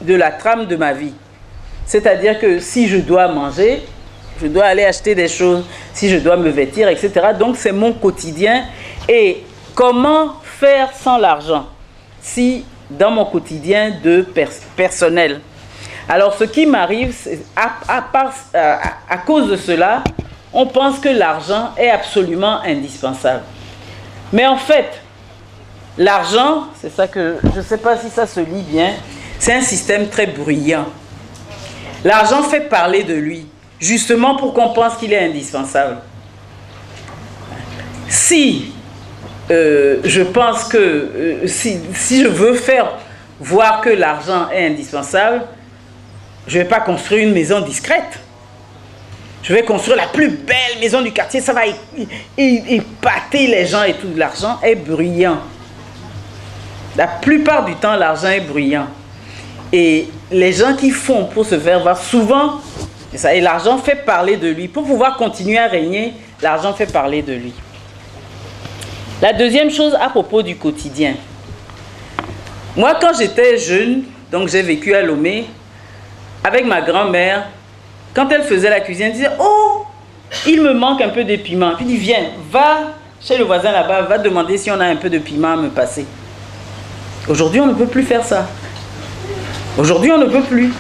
de la trame de ma vie. C'est-à-dire que si je dois manger, je dois aller acheter des choses, si je dois me vêtir, etc. Donc c'est mon quotidien. Et comment faire sans l'argent si dans mon quotidien personnel? Alors ce qui m'arrive, à cause de cela, on pense que l'argent est absolument indispensable. Mais en fait, l'argent, c'est ça que, je ne sais pas si ça se lit bien, c'est un système très bruyant. L'argent fait parler de lui, justement pour qu'on pense qu'il est indispensable. Si je pense que, si je veux faire voir que l'argent est indispensable, je ne vais pas construire une maison discrète. Je vais construire la plus belle maison du quartier, ça va épater les gens et tout. L'argent est bruyant. La plupart du temps, l'argent est bruyant. Et les gens qui font pour se faire voir souvent, et l'argent fait parler de lui. Pour pouvoir continuer à régner, l'argent fait parler de lui. La deuxième chose à propos du quotidien. Moi, quand j'étais jeune, donc j'ai vécu à Lomé, avec ma grand-mère, quand elle faisait la cuisine, elle disait « Oh, il me manque un peu de piment. » Puis il dit « Viens, va chez le voisin là-bas, va demander si on a un peu de piment à me passer. » Aujourd'hui, on ne peut plus faire ça. Aujourd'hui, on ne peut plus.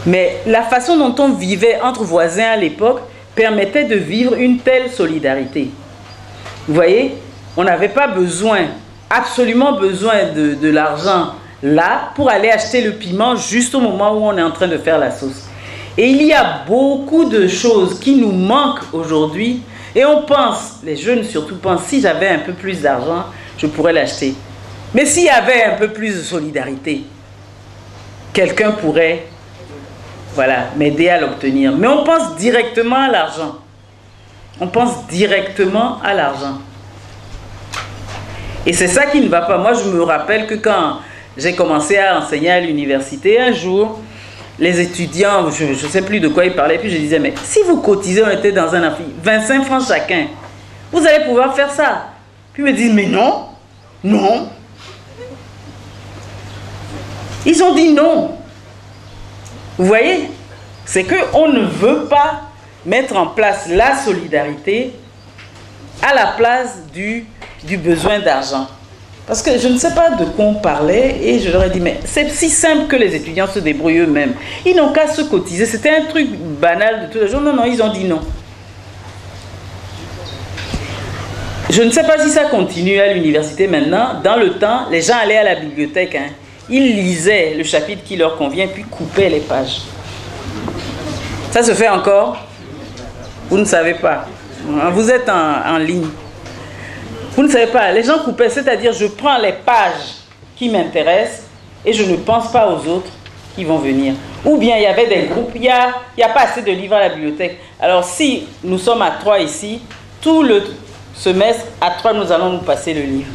Mais la façon dont on vivait entre voisins à l'époque permettait de vivre une telle solidarité. Vous voyez, on n'avait pas besoin, absolument besoin de l'argent là pour aller acheter le piment juste au moment où on est en train de faire la sauce. Et il y a beaucoup de choses qui nous manquent aujourd'hui et on pense, les jeunes surtout pensent, si j'avais un peu plus d'argent, je pourrais l'acheter. Mais s'il y avait un peu plus de solidarité, quelqu'un pourrait, voilà, m'aider à l'obtenir. Mais on pense directement à l'argent. On pense directement à l'argent. Et c'est ça qui ne va pas. Moi, je me rappelle que quand j'ai commencé à enseigner à l'université, un jour, les étudiants, je ne sais plus de quoi ils parlaient, puis je disais, mais si vous cotisez, on était dans un amphi, 25 francs chacun, vous allez pouvoir faire ça. Puis ils me disent, mais non, non. Ils ont dit non. Vous voyez, c'est qu'on ne veut pas mettre en place la solidarité à la place du besoin d'argent. Parce que je ne sais pas de quoi on parlait et je leur ai dit, mais c'est si simple que les étudiants se débrouillent eux-mêmes. Ils n'ont qu'à se cotiser. C'était un truc banal de tous les jours. Non, non, ils ont dit non. Je ne sais pas si ça continue à l'université maintenant. Dans le temps, les gens allaient à la bibliothèque. Hein. Ils lisaient le chapitre qui leur convient puis coupaient les pages. Ça se fait encore? Vous ne savez pas. Vous êtes en ligne. Vous ne savez pas, les gens coupaient, c'est-à-dire je prends les pages qui m'intéressent et je ne pense pas aux autres qui vont venir. Ou bien il y avait des groupes, il n'y a pas assez de livres à la bibliothèque. Alors si nous sommes à 3 ici, tout le semestre, à 3 nous allons nous passer le livre.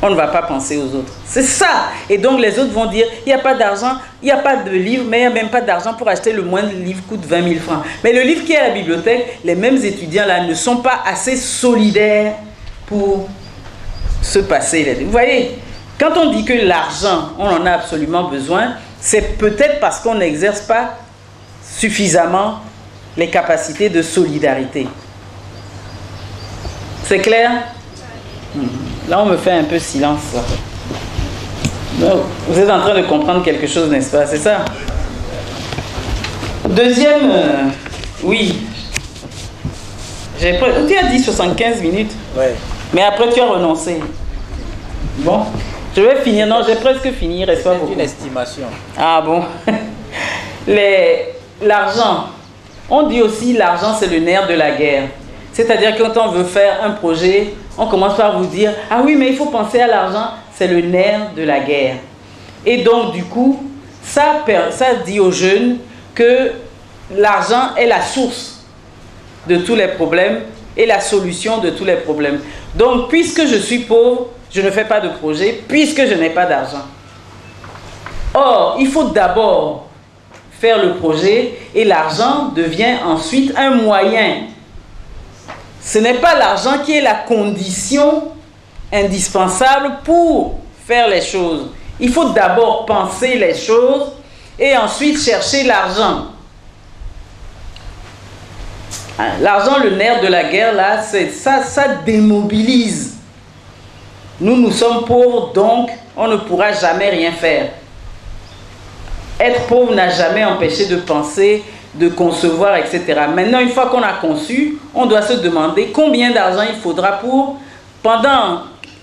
On ne va pas penser aux autres. C'est ça. Et donc les autres vont dire, il n'y a pas d'argent, il n'y a pas de livre, mais il n'y a même pas d'argent pour acheter le moindre livre coûte 20 000 francs. Mais le livre qui est à la bibliothèque, les mêmes étudiants là ne sont pas assez solidaires pour se passer. Vous voyez, quand on dit que l'argent, on en a absolument besoin, c'est peut-être parce qu'on n'exerce pas suffisamment les capacités de solidarité. C'est clair? Là, on me fait un peu silence. Vous êtes en train de comprendre quelque chose, n'est-ce pas? C'est ça? Deuxième, oui. Tu as dit 75 minutes.
Ouais.
Mais après, tu as renoncé. Bon, je vais finir. Non, j'ai presque fini.
C'est une estimation.
Ah bon. L'argent. On dit aussi l'argent, c'est le nerf de la guerre. C'est-à-dire que quand on veut faire un projet, on commence par vous dire « Ah oui, mais il faut penser à l'argent, c'est le nerf de la guerre. » Et donc, du coup, ça dit aux jeunes que l'argent est la source de tous les problèmes et la solution de tous les problèmes. Donc, puisque je suis pauvre, je ne fais pas de projet, puisque je n'ai pas d'argent. Or, il faut d'abord faire le projet et l'argent devient ensuite un moyen. Ce n'est pas l'argent qui est la condition indispensable pour faire les choses. Il faut d'abord penser les choses et ensuite chercher l'argent. L'argent, le nerf de la guerre, là, ça démobilise. Nous sommes pauvres, donc on ne pourra jamais rien faire. Être pauvre n'a jamais empêché de penser, de concevoir, etc. Maintenant, une fois qu'on a conçu, on doit se demander combien d'argent il faudra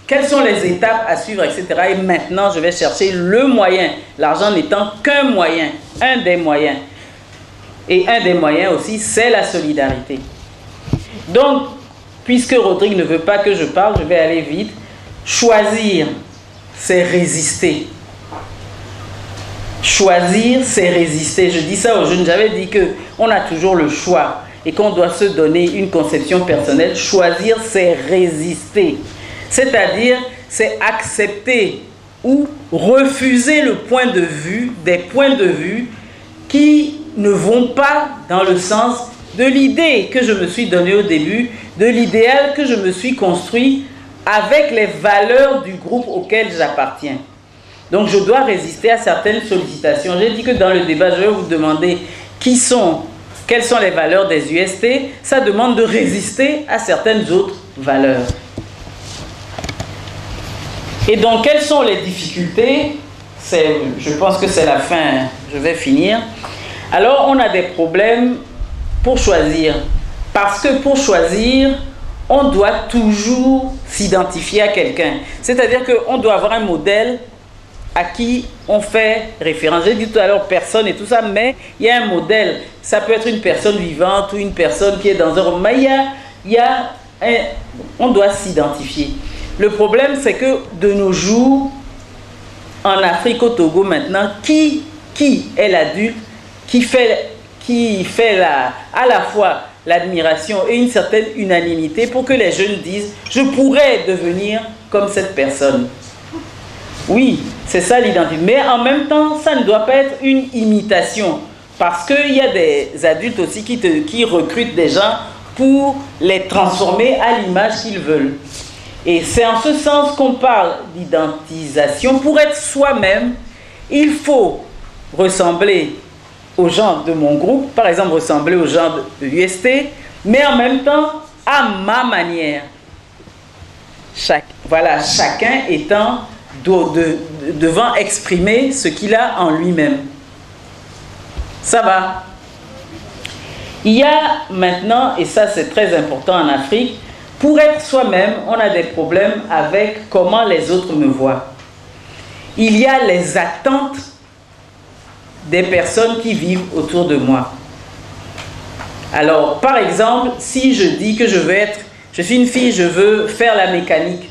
quelles sont les étapes à suivre, etc. Et maintenant, je vais chercher le moyen. L'argent n'étant qu'un moyen, un des moyens. Et un des moyens aussi, c'est la solidarité. Donc, puisque Rodrigue ne veut pas que je parle, je vais aller vite. Choisir, c'est résister. Choisir, c'est résister. Je dis ça aux jeunes, j'avais dit qu'on a toujours le choix et qu'on doit se donner une conception personnelle. Choisir, c'est résister. C'est-à-dire, c'est accepter ou refuser le point de vue, des points de vue qui ne vont pas dans le sens de l'idée que je me suis donnée au début, de l'idéal que je me suis construit avec les valeurs du groupe auquel j'appartiens. Donc je dois résister à certaines sollicitations. J'ai dit que dans le débat, je vais vous demander quelles sont les valeurs des UST. Ça demande de résister à certaines autres valeurs. Et donc, quelles sont les difficultés? Je pense que c'est la fin, je vais finir. Alors, on a des problèmes pour choisir. Parce que pour choisir, on doit toujours s'identifier à quelqu'un. C'est-à-dire qu'on doit avoir un modèle à qui on fait référence. J'ai dit tout à l'heure personne et tout ça, mais il y a un modèle. Ça peut être une personne vivante ou une personne qui est dans un... Mais on doit s'identifier. Le problème, c'est que de nos jours, en Afrique, au Togo maintenant, qui est l'adulte qui fait à la fois l'admiration et une certaine unanimité pour que les jeunes disent « je pourrais devenir comme cette personne ». Oui, c'est ça l'identité. Mais en même temps, ça ne doit pas être une imitation. Parce qu'il y a des adultes aussi qui recrutent des gens pour les transformer à l'image qu'ils veulent. Et c'est en ce sens qu'on parle d'identitisation. Pour être soi-même, il faut ressembler aux gens de mon groupe, par exemple ressembler aux gens de l'UST, mais en même temps à ma manière. Chacun étant devant exprimer ce qu'il a en lui-même. Ça va. Il y a maintenant, et ça c'est très important en Afrique, pour être soi-même, on a des problèmes avec comment les autres me voient. Il y a les attentes des personnes qui vivent autour de moi. Alors, par exemple, si je dis que je suis une fille, je veux faire la mécanique.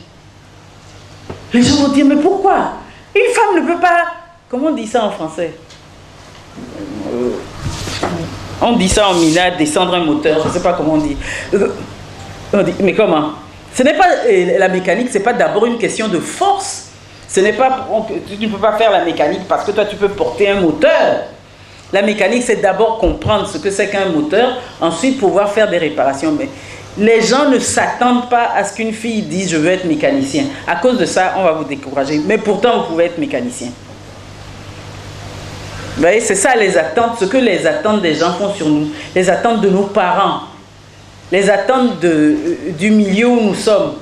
Les gens vont dire, mais pourquoi? Une femme ne peut pas... Comment on dit ça en français? On dit ça en mina, descendre un moteur, je ne sais pas comment on dit. On dit, mais comment? Ce n'est pas la mécanique, ce n'est pas d'abord une question de force. Ce n'est pas, tu ne peux pas faire la mécanique parce que toi tu peux porter un moteur. La mécanique, c'est d'abord comprendre ce que c'est qu'un moteur, ensuite pouvoir faire des réparations. Mais les gens ne s'attendent pas à ce qu'une fille dise je veux être mécanicien. À cause de ça, on va vous décourager. Mais pourtant, vous pouvez être mécanicien. Vous voyez, c'est ça les attentes, ce que les attentes des gens font sur nous, les attentes de nos parents, les attentes du milieu où nous sommes.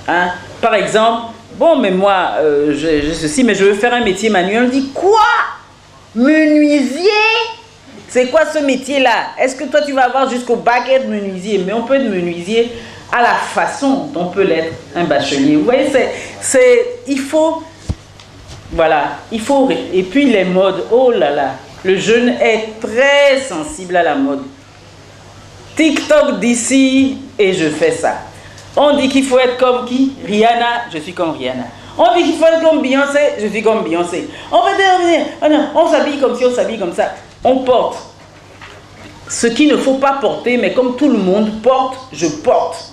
Hein? Par exemple, bon, mais moi, mais je veux faire un métier manuel. On dit, quoi? Menuisier? C'est quoi ce métier-là? Est-ce que toi, tu vas avoir jusqu'au bac être menuisier? Mais on peut être menuisier à la façon dont peut l'être un bachelier. Vous voyez, il faut... Voilà, il faut... Et puis les modes, oh là là, le jeune est très sensible à la mode. TikTok d'ici et je fais ça. On dit qu'il faut être comme qui? Rihanna, je suis comme Rihanna. On dit qu'il faut être comme Beyoncé, je suis comme Beyoncé. On s'habille comme si on s'habille comme ça. On porte ce qu'il ne faut pas porter, mais comme tout le monde porte, je porte.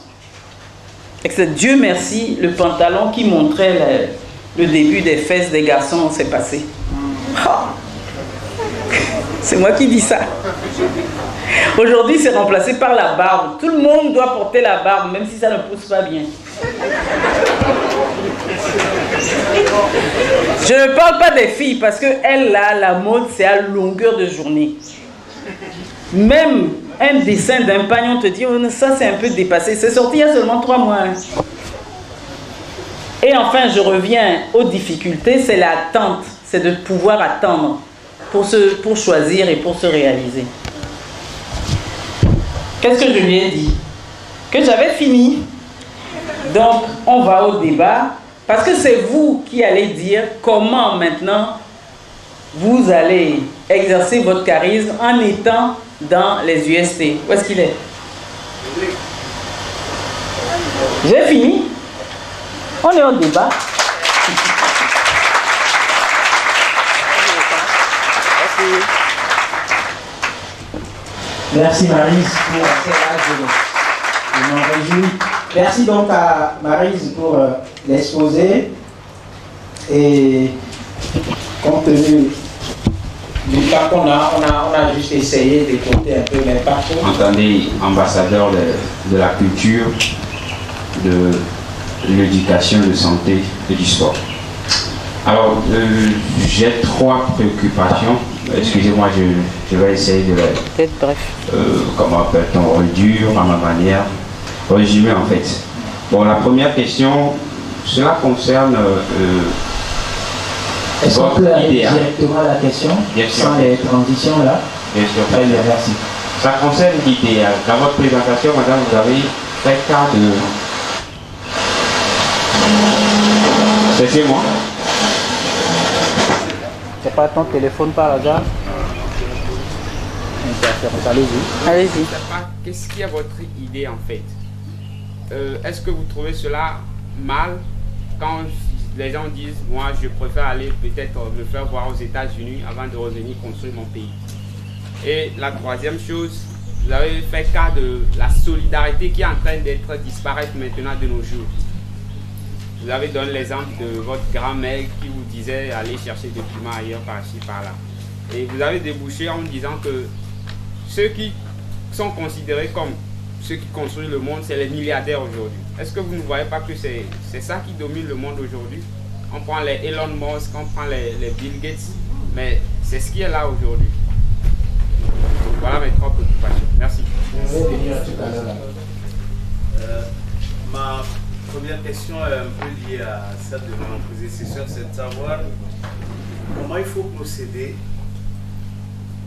Et c'est Dieu merci, le pantalon qui montrait le début des fesses des garçons s'est passé. Oh. C'est moi qui dis ça. Aujourd'hui, c'est remplacé par la barbe. Tout le monde doit porter la barbe, même si ça ne pousse pas bien. Je ne parle pas des filles, parce que elles, là, la mode, c'est à longueur de journée. Même un dessin d'un pagnon te dit, oh, ça c'est un peu dépassé. C'est sorti il y a seulement 3 mois. Et enfin, je reviens aux difficultés, c'est l'attente. C'est de pouvoir attendre pour choisir et pour se réaliser. Qu'est-ce que je lui ai dit? Que j'avais fini. Donc, on va au débat. Parce que c'est vous qui allez dire comment maintenant vous allez exercer votre charisme en étant dans les UST. Où est-ce qu'il est? J'ai fini. On est au débat.
Merci Maryse pour je m'en réjouis. Merci donc à Maryse pour l'exposé. Et compte tenu du temps qu'on a, on a juste essayé d'écouter un peu l'impact.
Entendez, ambassadeur de la culture, de l'éducation, de santé et du sport. Alors, j'ai 3 préoccupations. Excusez-moi, je vais essayer de les...
Peut-être bref.
Comment appelle-t-on, réduire à ma manière, résumer en fait. Bon, la première question, cela concerne
est-ce qu'on peut aller
idéal.
Directement à la question,
Bien sûr.
sans les transitions là?
Bien sûr.
Très bien, merci.
Ça concerne l'idéal. Dans votre présentation, madame, vous avez fait cas de... C'est chez moi.
C'est pas ton téléphone par hasard? Allez-y.
Allez-y.
Qu'est-ce qui est votre idée en fait? Est-ce que vous trouvez cela mal quand les gens disent moi je préfère aller peut-être me faire voir aux États-Unis avant de revenir construire mon pays? Et la troisième chose, vous avez fait cas de la solidarité qui est en train d'être disparaître maintenant de nos jours. Vous avez donné l'exemple de votre grand-mère qui vous disait aller chercher des piments ailleurs, par-ci, par-là. Et vous avez débouché en disant que ceux qui sont considérés comme ceux qui construisent le monde, c'est les milliardaires aujourd'hui. Est-ce que vous ne voyez pas que c'est ça qui domine le monde aujourd'hui? On prend les Elon Musk, on prend les Bill Gates, mais c'est ce qui est là aujourd'hui. Voilà mes 3 préoccupations. Merci.
Je vais venir tout à l'heure.
Ma première question est un peu liée à celle de mon prédécesseur, c'est de savoir comment il faut procéder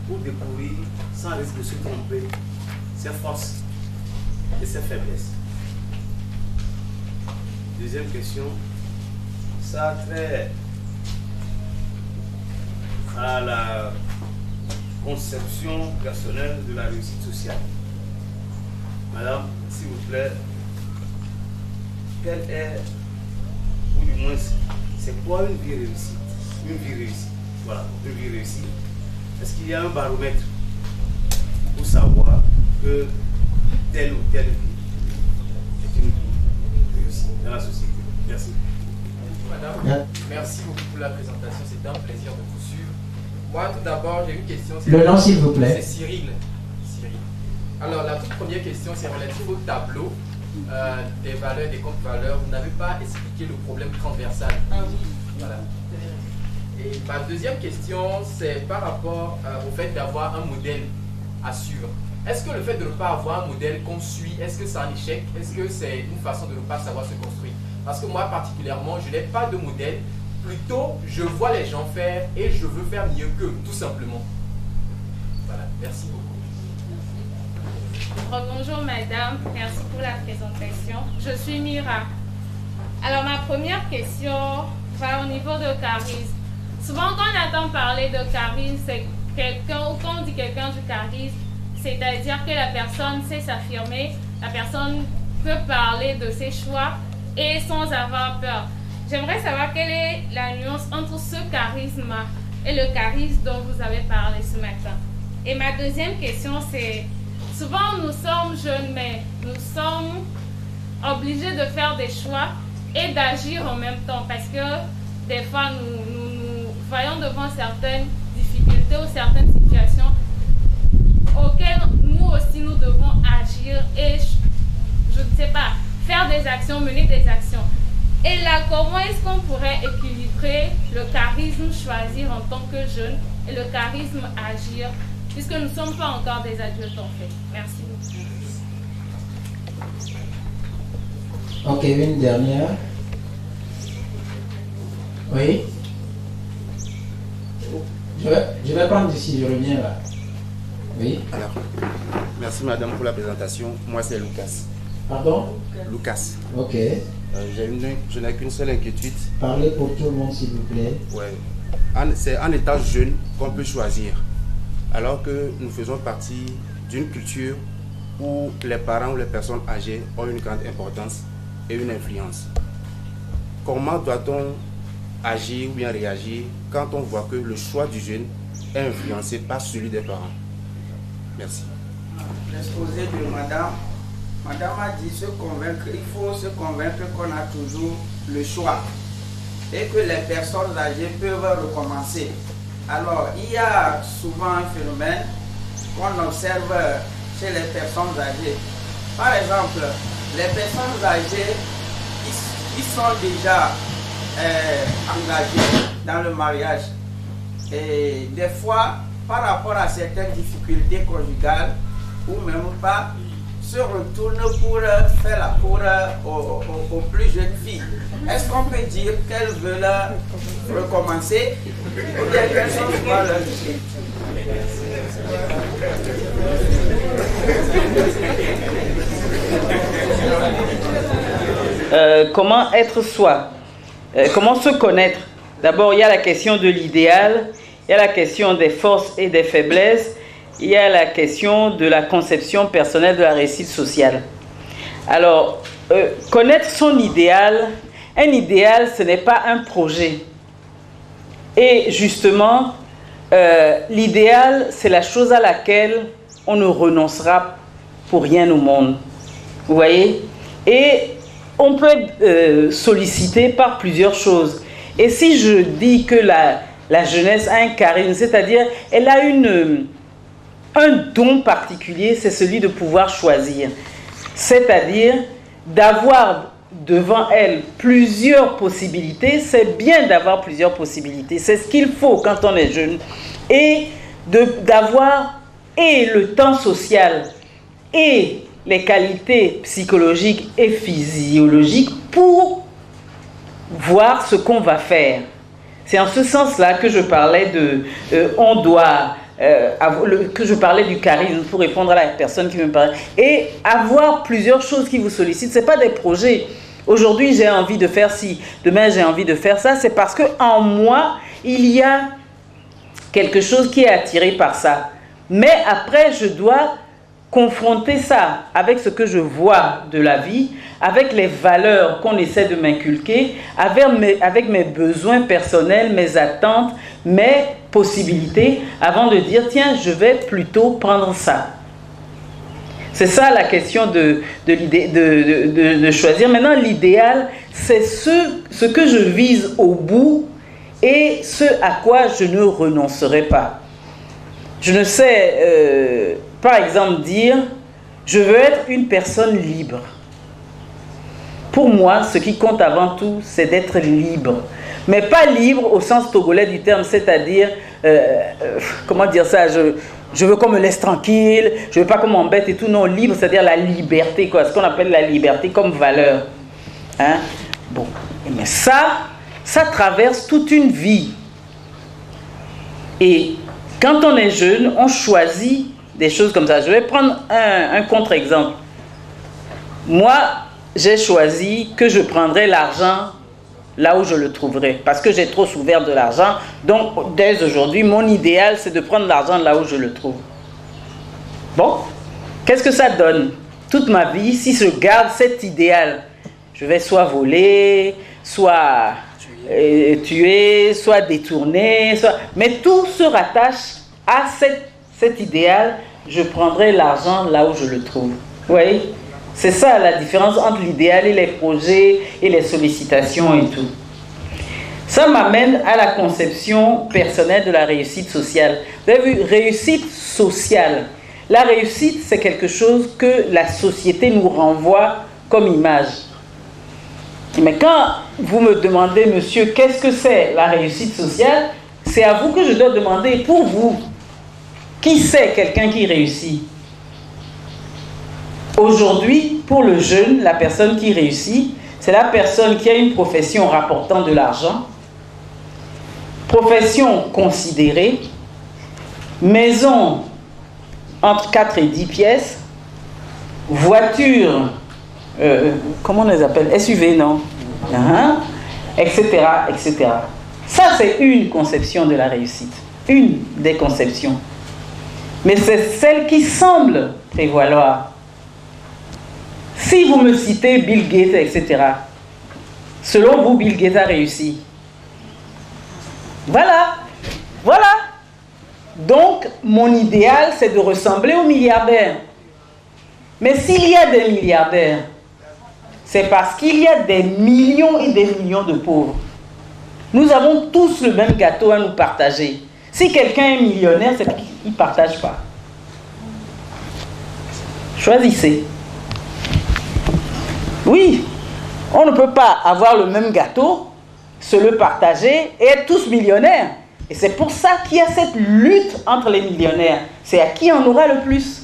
pour découvrir, sans risque de se tromper, ses forces et ses faiblesses. Deuxième question, ça a trait à la conception personnelle de la réussite sociale. Madame, s'il vous plaît, quelle est, ou du moins, c'est quoi une vie réussie? Une vie réussie. Voilà, une vie réussie. Est-ce qu'il y a un baromètre pour savoir que telle ou telle vie est une vie réussie dans la société? Merci.
Madame, merci beaucoup pour la présentation. C'était un plaisir de vous suivre. Moi, tout d'abord, j'ai une question.
Le nom, s'il vous plaît.
C'est Cyril. Alors, la toute première question, c'est relative au tableau des valeurs, des comptes valeurs. Vous n'avez pas expliqué le problème transversal. Ah oui. Voilà. Et ma deuxième question, c'est par rapport au fait d'avoir un modèle à suivre. Est-ce que le fait de ne pas avoir un modèle qu'on suit, est-ce que c'est un échec? Est-ce que c'est une façon de ne pas savoir se construire? Parce que moi, particulièrement, je n'ai pas de modèle. Plutôt, je vois les gens faire et je veux faire mieux qu'eux, tout simplement. Voilà, merci beaucoup.
Bonjour madame, merci pour la présentation. Je suis Mira. Alors ma première question va au niveau de charisme. Souvent quand on entend parler de charisme, c'est quelqu'un, ou quand on dit quelqu'un du charisme, c'est-à-dire que la personne sait s'affirmer, la personne peut parler de ses choix et sans avoir peur. J'aimerais savoir quelle est la nuance entre ce charisme et le charisme dont vous avez parlé ce matin. Et ma deuxième question c'est, souvent nous sommes jeunes mais nous sommes obligés de faire des choix et d'agir en même temps parce que des fois nous voyons devant certaines difficultés ou certaines situations auxquelles nous aussi nous devons agir et je ne sais pas, faire des actions, mener des actions. Et là, comment est-ce qu'on pourrait équilibrer le charisme choisir en tant que jeune et le charisme agir puisque nous ne sommes pas encore des adultes en fait. Merci beaucoup.
Ok, une dernière. Oui. Je vais prendre ici, je reviens là. Oui.
Alors, merci madame pour la présentation. Moi c'est Lucas.
Pardon?
Lucas.
Ok.
Je n'ai qu'une seule inquiétude.
Parlez pour tout le monde s'il vous plaît.
Ouais. C'est en étant jeune qu'on peut choisir. Alors que nous faisons partie d'une culture où les parents ou les personnes âgées ont une grande importance et une influence. Comment doit-on agir ou bien réagir quand on voit que le choix du jeune est influencé par celui des parents. Merci.
L'exposé de madame. Madame a dit se convaincre, il faut se convaincre qu'on a toujours le choix et que les personnes âgées peuvent recommencer. Alors, il y a souvent un phénomène qu'on observe chez les personnes âgées. Par exemple, les personnes âgées qui sont déjà engagées dans le mariage et des fois, par rapport à certaines difficultés conjugales ou même pas, se retournent pour faire la cour aux plus jeunes filles. Est-ce qu'on peut dire qu'elles veulent recommencer ou bien qu'elles sont souvent leur vie?
Comment être soi? Comment se connaître? D'abord, il y a la question de l'idéal, il y a la question des forces et des faiblesses, il y a la question de la conception personnelle de la réussite sociale. Alors, connaître son idéal, un idéal, ce n'est pas un projet. Et justement, l'idéal, c'est la chose à laquelle on ne renoncera pour rien au monde. Vous voyez? Et on peut être sollicité par plusieurs choses. Et si je dis que la jeunesse a un charisme, c'est-à-dire elle a un don particulier, c'est celui de pouvoir choisir. C'est-à-dire d'avoir devant elle plusieurs possibilités. C'est bien d'avoir plusieurs possibilités. C'est ce qu'il faut quand on est jeune. Et d'avoir et le temps social et les qualités psychologiques et physiologiques pour voir ce qu'on va faire. C'est en ce sens-là que je parlais que je parlais du charisme pour répondre à la personne qui me parlait. Et avoir plusieurs choses qui vous sollicitent, ce n'est pas des projets. Aujourd'hui, j'ai envie de faire ci, demain, j'ai envie de faire ça. C'est parce qu'en moi, il y a quelque chose qui est attiré par ça. Mais après, je dois confronter ça avec ce que je vois de la vie, avec les valeurs qu'on essaie de m'inculquer, avec mes besoins personnels, mes attentes, mes possibilités, avant de dire, tiens, je vais plutôt prendre ça. C'est ça la question de choisir. Maintenant, l'idéal, c'est ce que je vise au bout et ce à quoi je ne renoncerai pas. Je ne sais, par exemple, dire, je veux être une personne libre. Pour moi, ce qui compte avant tout, c'est d'être libre. Mais pas libre au sens togolais du terme, c'est-à-dire, comment dire ça, je veux qu'on me laisse tranquille, je veux pas qu'on m'embête et tout. Non, libre, c'est-à-dire la liberté, quoi, ce qu'on appelle la liberté comme valeur. Hein? Bon, mais ça traverse toute une vie. Et quand on est jeune, on choisit des choses comme ça. Je vais prendre un contre-exemple. Moi, j'ai choisi que je prendrais l'argent là où je le trouverai, parce que j'ai trop souffert de l'argent. Donc, dès aujourd'hui, mon idéal, c'est de prendre l'argent là où je le trouve. Bon, qu'est-ce que ça donne? Toute ma vie, si je garde cet idéal, je vais soit voler, soit tuer, soit détourner, mais tout se rattache à cet idéal. Je prendrai l'argent là où je le trouve. Vous voyez? C'est ça la différence entre l'idéal et les projets et les sollicitations et tout. Ça m'amène à la conception personnelle de la réussite sociale. Vous avez vu, réussite sociale. La réussite, c'est quelque chose que la société nous renvoie comme image. Mais quand vous me demandez, monsieur, qu'est-ce que c'est la réussite sociale, c'est à vous que je dois demander, pour vous, qui c'est quelqu'un qui réussit? Aujourd'hui, pour le jeune, la personne qui réussit, c'est la personne qui a une profession rapportant de l'argent, profession considérée, maison entre 4 et 10 pièces, voiture, comment on les appelle? SUV, non? Etc., etc. Ça, c'est une conception de la réussite, une des conceptions. Mais c'est celle qui semble prévaloir. Si vous me citez Bill Gates, etc., selon vous, Bill Gates a réussi. Voilà. Voilà. Donc, mon idéal, c'est de ressembler aux milliardaires. Mais s'il y a des milliardaires, c'est parce qu'il y a des millions et des millions de pauvres. Nous avons tous le même gâteau à nous partager. Si quelqu'un est millionnaire, c'est qu'il ne partage pas. Choisissez. Oui, on ne peut pas avoir le même gâteau, se le partager et être tous millionnaires. Et c'est pour ça qu'il y a cette lutte entre les millionnaires. C'est à qui en aura le plus.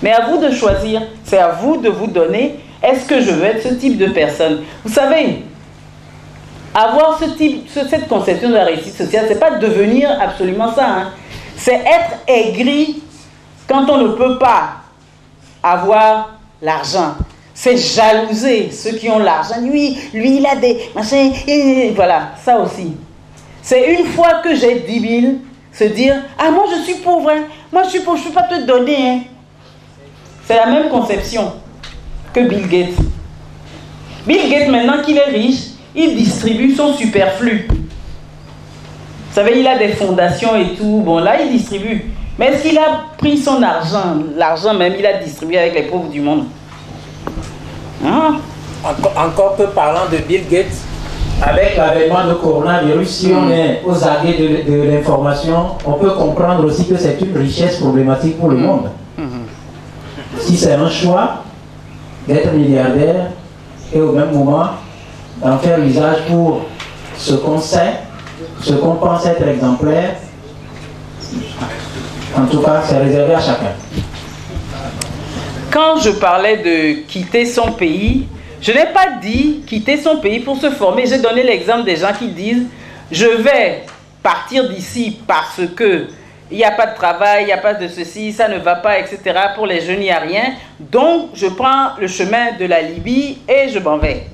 Mais à vous de choisir, c'est à vous de vous donner. Est-ce que je veux être ce type de personne? Vous savez, avoir cette conception de la réussite sociale, c'est pas devenir absolument ça. Hein. C'est être aigri quand on ne peut pas avoir l'argent. C'est jalouser ceux qui ont l'argent. Lui, il a des machins. Et voilà, ça aussi. C'est une fois que j'ai 10 000, se dire, ah, moi je suis pauvre, hein. Moi je suis pauvre, je ne peux pas te donner. Hein. C'est la même conception que Bill Gates. Bill Gates, maintenant qu'il est riche, il distribue son superflu. Vous savez, il a des fondations et tout. Bon, là, il distribue. Mais est-ce qu'il a pris son argent, l'argent même, il a distribué avec les pauvres du monde? Ah.
Encore que parlant de Bill Gates,
avec l'avènement de coronavirus, si on est aux aguets de l'information, on peut comprendre aussi que c'est une richesse problématique pour le monde. Si c'est un choix d'être milliardaire et au même moment d'en faire usage pour ce qu'on sait, ce qu'on pense être exemplaire, en tout cas, c'est réservé à chacun.
Quand je parlais de quitter son pays, je n'ai pas dit quitter son pays pour se former. J'ai donné l'exemple des gens qui disent « Je vais partir d'ici parce que il n'y a pas de travail, il n'y a pas de ceci, ça ne va pas, etc. Pour les jeunes, il n'y a rien. Donc, je prends le chemin de la Libye et je m'en vais. »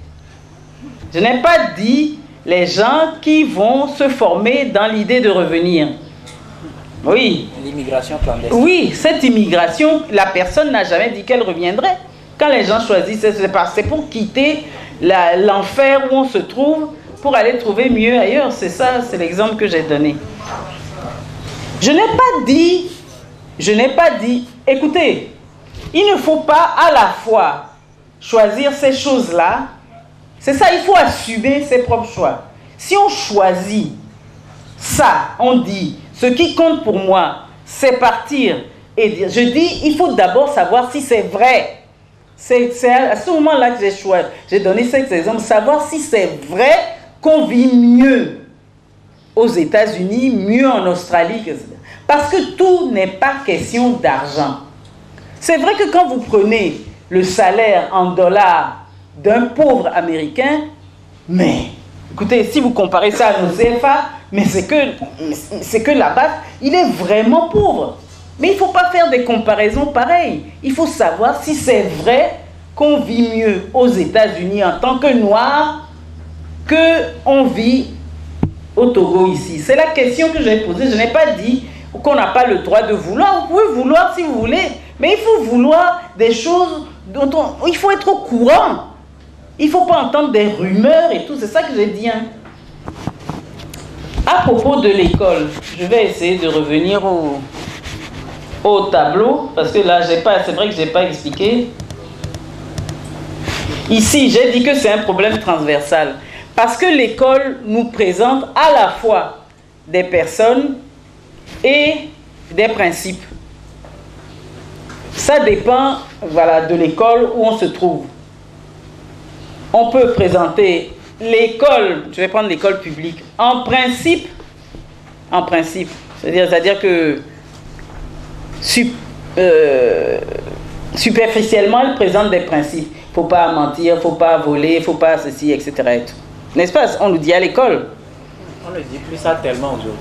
Je n'ai pas dit les gens qui vont se former dans l'idée de revenir. Oui.
L'immigration clandestine.
Oui, cette immigration, la personne n'a jamais dit qu'elle reviendrait. Quand les gens choisissent, c'est pour quitter l'enfer où on se trouve pour aller trouver mieux ailleurs. C'est ça, c'est l'exemple que j'ai donné. Je n'ai pas dit, écoutez, il ne faut pas à la fois choisir ces choses-là. C'est ça, il faut assumer ses propres choix. Si on choisit ça, on dit, ce qui compte pour moi, c'est partir et dire, je dis, il faut d'abord savoir si c'est vrai. C'est à ce moment-là que j'ai donné cet exemple, savoir si c'est vrai qu'on vit mieux aux États-Unis, mieux en Australie. Parce que tout n'est pas question d'argent. C'est vrai que quand vous prenez le salaire en dollars d'un pauvre américain, mais écoutez, si vous comparez ça à nos CFA, mais c'est que là-bas, il est vraiment pauvre. Mais il ne faut pas faire des comparaisons pareilles. Il faut savoir si c'est vrai qu'on vit mieux aux États-Unis en tant que noir qu'on vit au Togo ici. C'est la question que j'ai posée. Je n'ai pas dit qu'on n'a pas le droit de vouloir. Vous pouvez vouloir si vous voulez, mais il faut vouloir des choses dont il faut être au courant. Il ne faut pas entendre des rumeurs et tout. C'est ça que j'ai dit. Hein. À propos de l'école, je vais essayer de revenir au tableau, parce que là, c'est vrai que je n'ai pas expliqué. Ici, j'ai dit que c'est un problème transversal. Parce que l'école nous présente à la fois des personnes et des principes. Ça dépend, voilà, de l'école où on se trouve. On peut présenter l'école, je vais prendre l'école publique, en principe, c'est-à-dire que superficiellement, elle présente des principes. Il ne faut pas mentir, il ne faut pas voler, il ne faut pas ceci, etc. N'est-ce pas? On nous dit à l'école.
On ne dit plus ça tellement aujourd'hui.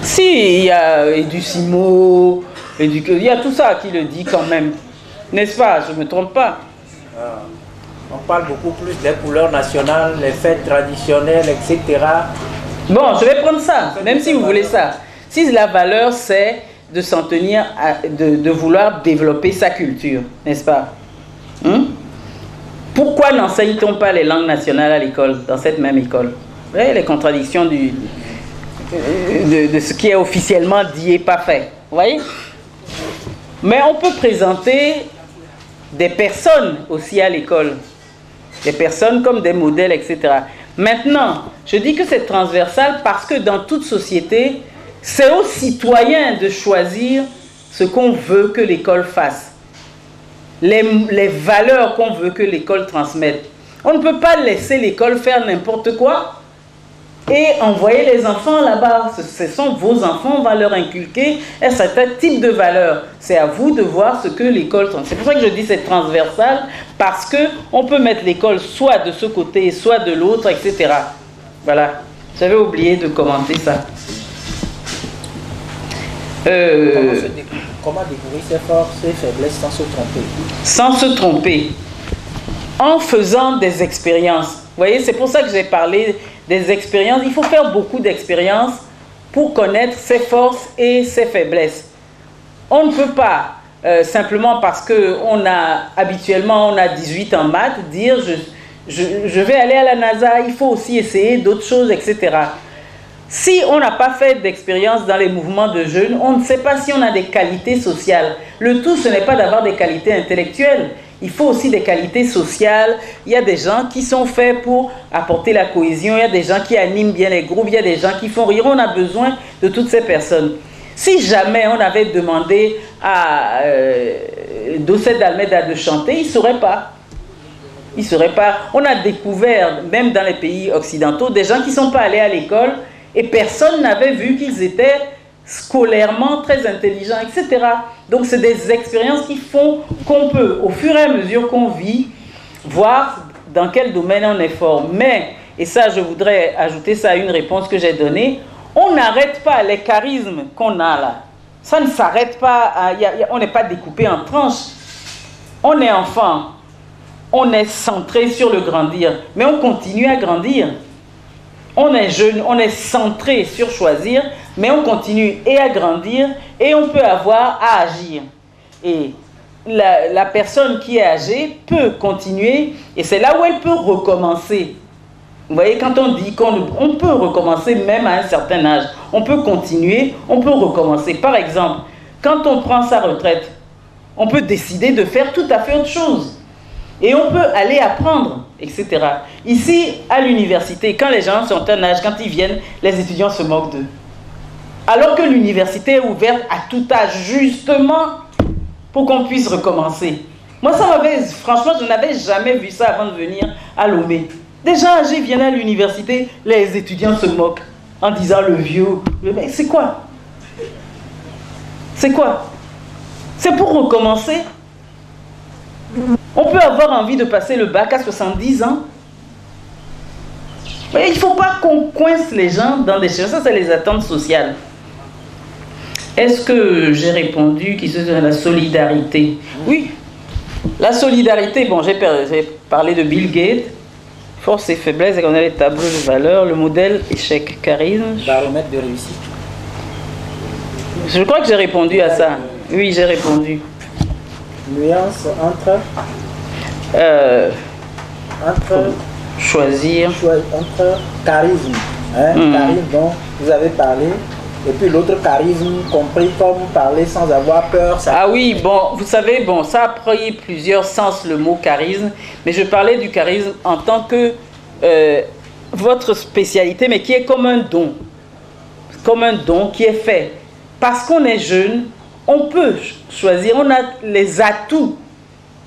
Si, il y a Edusimo, il y a tout ça qui le dit quand même. N'est-ce pas? Je ne me trompe pas.
On parle beaucoup plus des couleurs nationales, les fêtes traditionnelles, etc.
Bon, je vais prendre ça, même si vous voulez ça. Si la valeur, c'est de s'en tenir, de vouloir développer sa culture, n'est-ce pas? Pourquoi n'enseigne-t-on pas les langues nationales à l'école, dans cette même école? Vous voyez les contradictions de ce qui est officiellement dit et pas fait. Vous voyez? Mais on peut présenter des personnes aussi à l'école. Des personnes comme des modèles, etc. Maintenant, je dis que c'est transversal parce que dans toute société, c'est aux citoyens de choisir ce qu'on veut que l'école fasse. Les valeurs qu'on veut que l'école transmette. On ne peut pas laisser l'école faire n'importe quoi et envoyer les enfants là-bas. Ce sont vos enfants, on va leur inculquer un certain type de valeurs. C'est à vous de voir ce que l'école transmet. C'est pour ça que je dis c'est transversal, parce qu'on peut mettre l'école soit de ce côté, soit de l'autre, etc. Voilà. J'avais oublié de commenter ça.
Comment découvrir ses forces et faiblesses sans se tromper?
Sans se tromper. En faisant des expériences. Vous voyez, c'est pour ça que j'ai parlé des expériences. Il faut faire beaucoup d'expériences pour connaître ses forces et ses faiblesses. On ne peut pas, simplement parce qu'on a, habituellement, on a 18 en maths, dire je vais aller à la NASA, il faut aussi essayer d'autres choses, etc. Si on n'a pas fait d'expérience dans les mouvements de jeunes, on ne sait pas si on a des qualités sociales. Le tout, ce n'est pas d'avoir des qualités intellectuelles. Il faut aussi des qualités sociales. Il y a des gens qui sont faits pour apporter la cohésion. Il y a des gens qui animent bien les groupes. Il y a des gens qui font rire. On a besoin de toutes ces personnes. Si jamais on avait demandé à Docet d'Almeida de chanter, il ne saurait pas. Il ne saurait pas. On a découvert, même dans les pays occidentaux, des gens qui ne sont pas allés à l'école et personne n'avait vu qu'ils étaient scolairement très intelligents, etc. Donc c'est des expériences qui font qu'on peut, au fur et à mesure qu'on vit, voir dans quel domaine on est fort. Mais, et ça je voudrais ajouter ça à une réponse que j'ai donnée, on n'arrête pas les charismes qu'on a là. Ça ne s'arrête pas, on n'est pas découpé en tranches. On est enfant, on est centré sur le grandir, mais on continue à grandir. On est jeune, on est centré sur choisir, mais on continue et à grandir et on peut avoir à agir. Et la personne qui est âgée peut continuer et c'est là où elle peut recommencer. Vous voyez, quand on dit qu'on peut recommencer même à un certain âge, on peut continuer, on peut recommencer. Par exemple, quand on prend sa retraite, on peut décider de faire tout à fait autre chose. Et on peut aller apprendre, etc. Ici, à l'université, quand les gens sont un âge, quand ils viennent, les étudiants se moquent d'eux. Alors que l'université est ouverte à tout âge, justement, pour qu'on puisse recommencer. Moi, franchement, je n'avais jamais vu ça avant de venir à Lomé. Des gens âgés viennent à l'université, les étudiants se moquent en disant le vieux. Mais c'est quoi? C'est quoi? C'est pour recommencer. On peut avoir envie de passer le bac à 70 ans. Mais il ne faut pas qu'on coince les gens dans des choses. Ça, c'est les attentes sociales. Est-ce que j'ai répondu qui c'est la solidarité? Oui. La solidarité, bon, j'ai parlé de Bill Gates. Force et faiblesse, et qu'on a les tableaux de valeur, le modèle échec, charisme.
Baromètre de réussite.
Je crois que j'ai répondu à ça. Oui, j'ai répondu.
Nuance entre
choisir.
Entre charisme, charisme dont vous avez parlé, et puis l'autre charisme compris comme parler sans avoir peur.
Ah oui, bon, vous savez, bon, ça a pris plusieurs sens le mot charisme, mais je parlais du charisme en tant que votre spécialité, mais qui est comme un don qui est fait. Parce qu'on est jeune, on peut choisir, on a les atouts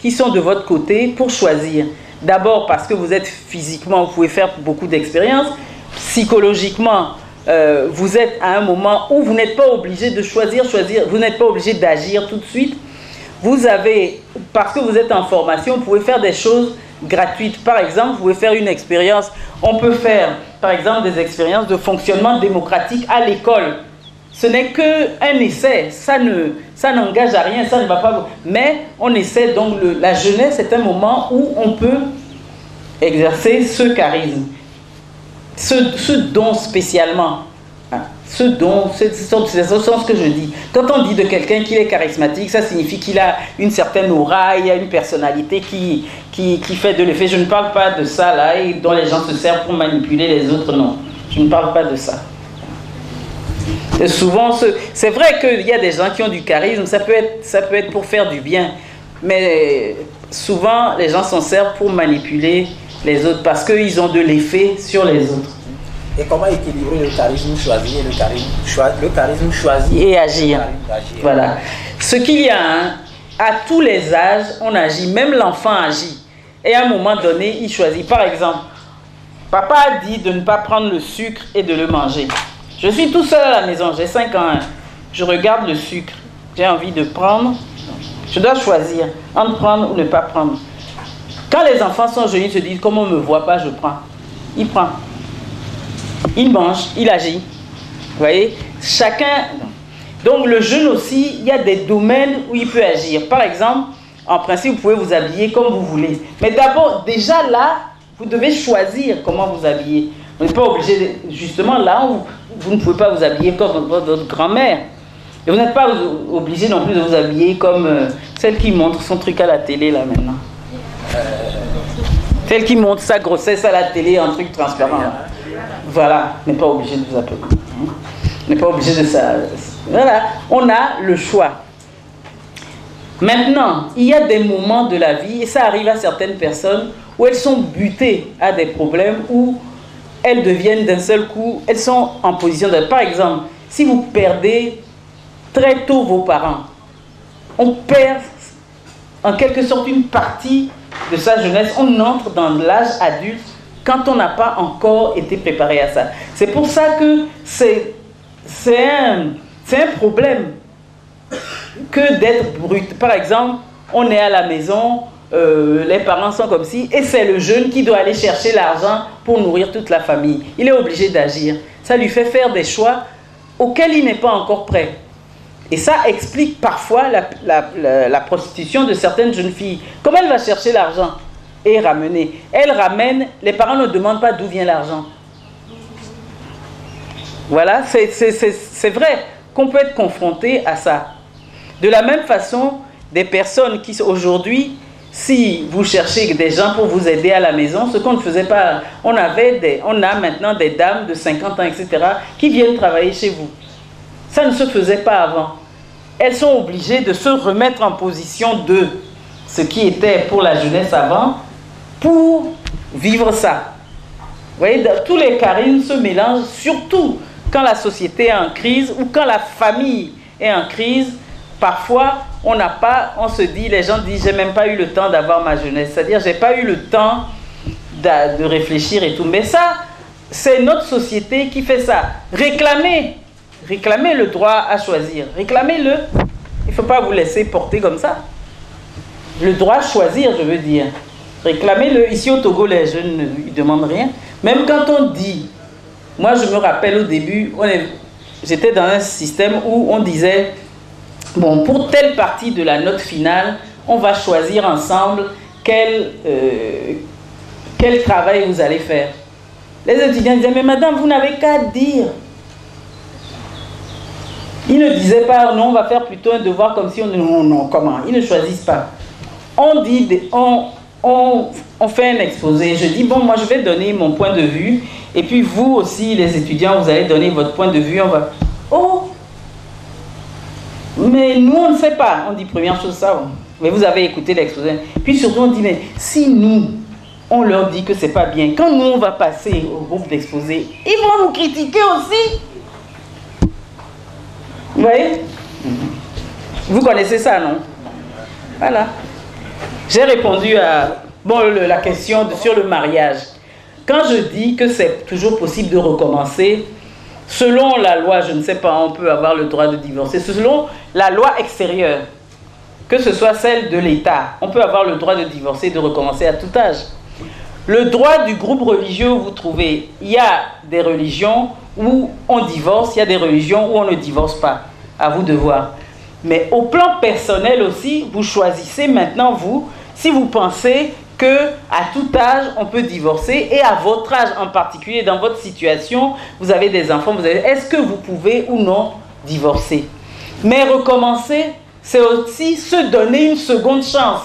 qui sont de votre côté pour choisir. D'abord parce que vous êtes physiquement, vous pouvez faire beaucoup d'expériences. Psychologiquement, vous êtes à un moment où vous n'êtes pas obligé de choisir, vous n'êtes pas obligé d'agir tout de suite. Vous avez, parce que vous êtes en formation, vous pouvez faire des choses gratuites. Par exemple, vous pouvez faire une expérience. On peut faire, par exemple, des expériences de fonctionnement démocratique à l'école. Ce n'est qu'un essai, ça n'engage à rien, ça ne va pas... Mais on essaie donc, la jeunesse est un moment où on peut exercer ce charisme, ce don spécialement. Ce don, c'est ce que je dis. Quand on dit de quelqu'un qu'il est charismatique, ça signifie qu'il a une certaine aura, il a une personnalité qui fait de l'effet. Je ne parle pas de ça là, et dont les gens se servent pour manipuler les autres, non. Je ne parle pas de ça. Et souvent, c'est vrai qu'il y a des gens qui ont du charisme, ça peut être pour faire du bien, mais souvent les gens s'en servent pour manipuler les autres parce qu'ils ont de l'effet sur les autres.
Et comment équilibrer le charisme choisi et le charisme choisi
et agir. Voilà. Ce qu'il y a, hein, à tous les âges, on agit, même l'enfant agit. Et à un moment donné, il choisit. Par exemple, papa a dit de ne pas prendre le sucre et de le manger. Je suis tout seul à la maison, j'ai 5 ans. Hein. Je regarde le sucre. J'ai envie de prendre. Je dois choisir entre prendre ou ne pas prendre. Quand les enfants sont jeunes, ils se disent, comme on ne me voit pas, je prends. Il prend. Il mange, il agit. Vous voyez, chacun. Donc le jeune aussi, il y a des domaines où il peut agir. Par exemple, en principe, vous pouvez vous habiller comme vous voulez. Mais d'abord, déjà là, vous devez choisir comment vous habiller. Vous n'êtes pas obligé, justement là, vous ne pouvez pas vous habiller comme votre grand-mère. Et vous n'êtes pas obligé non plus de vous habiller comme celle qui montre son truc à la télé là maintenant. Celle qui montre sa grossesse à la télé en truc transparent. Voilà, on n'est pas obligé de vous appeler. On n'est pas obligé de ça. Voilà, on a le choix. Maintenant, il y a des moments de la vie, et ça arrive à certaines personnes, où elles sont butées à des problèmes, où elles deviennent d'un seul coup, elles sont en position de... Par exemple, si vous perdez très tôt vos parents, on perd en quelque sorte une partie de sa jeunesse, on entre dans l'âge adulte quand on n'a pas encore été préparé à ça. C'est pour ça que c'est un problème que d'être brut. Par exemple, on est à la maison, les parents sont comme ci, et c'est le jeune qui doit aller chercher l'argent pour nourrir toute la famille. Il est obligé d'agir. Ça lui fait faire des choix auxquels il n'est pas encore prêt. Et ça explique parfois la prostitution de certaines jeunes filles. Comment elle va chercher l'argent et ramener? Elle ramène, les parents ne demandent pas d'où vient l'argent. Voilà, c'est vrai qu'on peut être confronté à ça. De la même façon, des personnes qui aujourd'hui, si vous cherchez des gens pour vous aider à la maison, ce qu'on ne faisait pas, on a maintenant des dames de 50 ans, etc., qui viennent travailler chez vous. Ça ne se faisait pas avant. Elles sont obligées de se remettre en position de ce qui était pour la jeunesse avant, pour vivre ça. Vous voyez, tous les charismes se mélangent, surtout quand la société est en crise ou quand la famille est en crise. Parfois, on se dit, les gens disent, j'ai même pas eu le temps d'avoir ma jeunesse. C'est-à-dire, j'ai pas eu le temps de réfléchir et tout. Mais ça, c'est notre société qui fait ça. Réclamez le droit à choisir. Réclamez-le. Il ne faut pas vous laisser porter comme ça. Le droit à choisir, je veux dire. Réclamez-le. Ici au Togo, les jeunes ne demandent rien. Même quand on dit, moi je me rappelle au début, j'étais dans un système où on disait, bon, pour telle partie de la note finale, on va choisir ensemble quel travail vous allez faire. Les étudiants disaient, mais madame, vous n'avez qu'à dire. Ils ne disaient pas, non, on va faire plutôt un devoir comme si on... Non, comment? Ils ne choisissent pas. On dit, on fait un exposé. Je dis, bon, moi je vais donner mon point de vue. Et puis vous aussi, les étudiants, vous allez donner votre point de vue. On va... Oh! Mais nous, on ne sait pas. On dit, première chose, ça. Mais vous avez écouté l'exposé. Puis surtout, on dit, mais si nous, on leur dit que c'est pas bien, quand nous, on va passer au groupe d'exposés, ils vont nous critiquer aussi. Vous voyez? Vous connaissez ça, non? Voilà. J'ai répondu à la question sur le mariage. Quand je dis que c'est toujours possible de recommencer, selon la loi, je ne sais pas, on peut avoir le droit de divorcer. Selon la loi extérieure, que ce soit celle de l'État, on peut avoir le droit de divorcer et de recommencer à tout âge. Le droit du groupe religieux où vous trouvez, il y a des religions où on divorce, il y a des religions où on ne divorce pas. À vous de voir. Mais au plan personnel aussi, vous choisissez maintenant, vous, si vous pensez qu'à tout âge, on peut divorcer, et à votre âge en particulier, dans votre situation, vous avez des enfants, est-ce que vous pouvez ou non divorcer? Mais recommencer, c'est aussi se donner une seconde chance.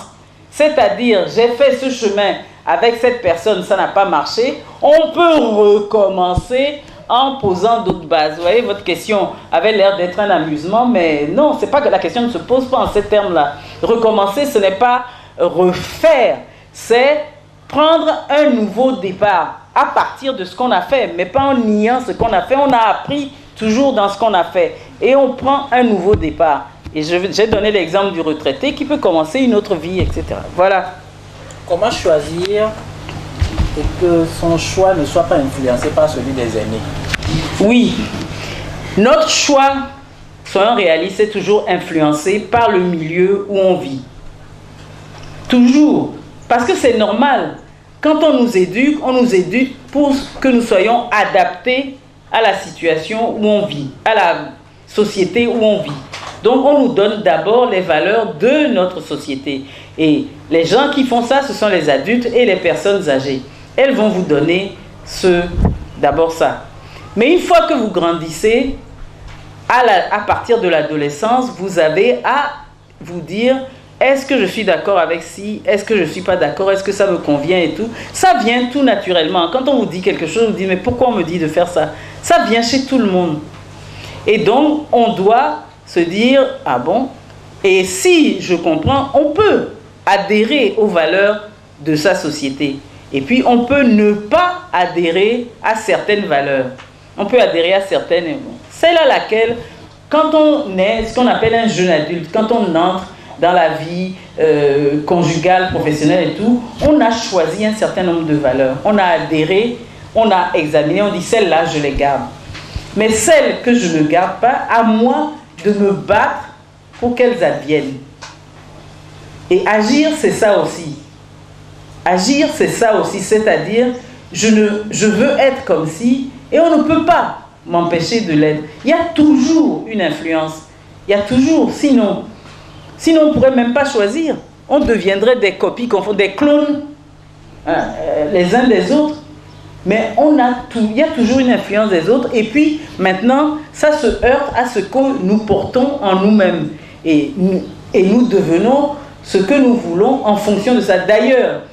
C'est-à-dire, j'ai fait ce chemin avec cette personne, ça n'a pas marché, on peut recommencer en posant d'autres bases. Vous voyez, votre question avait l'air d'être un amusement, mais non, c'est pas que la question ne se pose pas en ces termes-là. Recommencer, ce n'est pas refaire, c'est prendre un nouveau départ à partir de ce qu'on a fait, mais pas en niant ce qu'on a fait. On a appris toujours dans ce qu'on a fait et on prend un nouveau départ. Et j'ai donné l'exemple du retraité qui peut commencer une autre vie, etc. Voilà.
Comment choisir et que son choix ne soit pas influencé par celui des aînés?
Oui, notre choix, soyons réalistes, est toujours influencé par le milieu où on vit. Toujours. Parce que c'est normal. Quand on nous éduque pour que nous soyons adaptés à la situation où on vit, à la société où on vit. Donc on nous donne d'abord les valeurs de notre société. Et les gens qui font ça, ce sont les adultes et les personnes âgées. Elles vont vous donner d'abord ça. Mais une fois que vous grandissez, à partir de l'adolescence, vous avez à vous dire, est-ce que je suis d'accord avec ci? Est-ce que je ne suis pas d'accord? Est-ce que ça me convient et tout? Ça vient tout naturellement. Quand on vous dit quelque chose, on vous dit, mais pourquoi on me dit de faire ça? Ça vient chez tout le monde. Et donc, on doit se dire, ah bon? Et si je comprends, on peut adhérer aux valeurs de sa société. Et puis, on peut ne pas adhérer à certaines valeurs. On peut adhérer à certaines. C'est là laquelle, quand on est ce qu'on appelle un jeune adulte, quand on entre dans la vie conjugale, professionnelle et tout, on a choisi un certain nombre de valeurs. On a adhéré, on a examiné, on dit celles-là, je les garde. Mais celles que je ne garde pas, à moi de me battre pour qu'elles adviennent. Et agir, c'est ça aussi. Agir, c'est ça aussi, c'est-à-dire, je veux être comme si, et on ne peut pas m'empêcher de l'être. Il y a toujours une influence. Il y a toujours, sinon on ne pourrait même pas choisir. On deviendrait des copies, des clones, les uns des autres. Mais il y a toujours une influence des autres. Et puis, maintenant, ça se heurte à ce que nous portons en nous-mêmes. Et nous devenons ce que nous voulons en fonction de ça. D'ailleurs,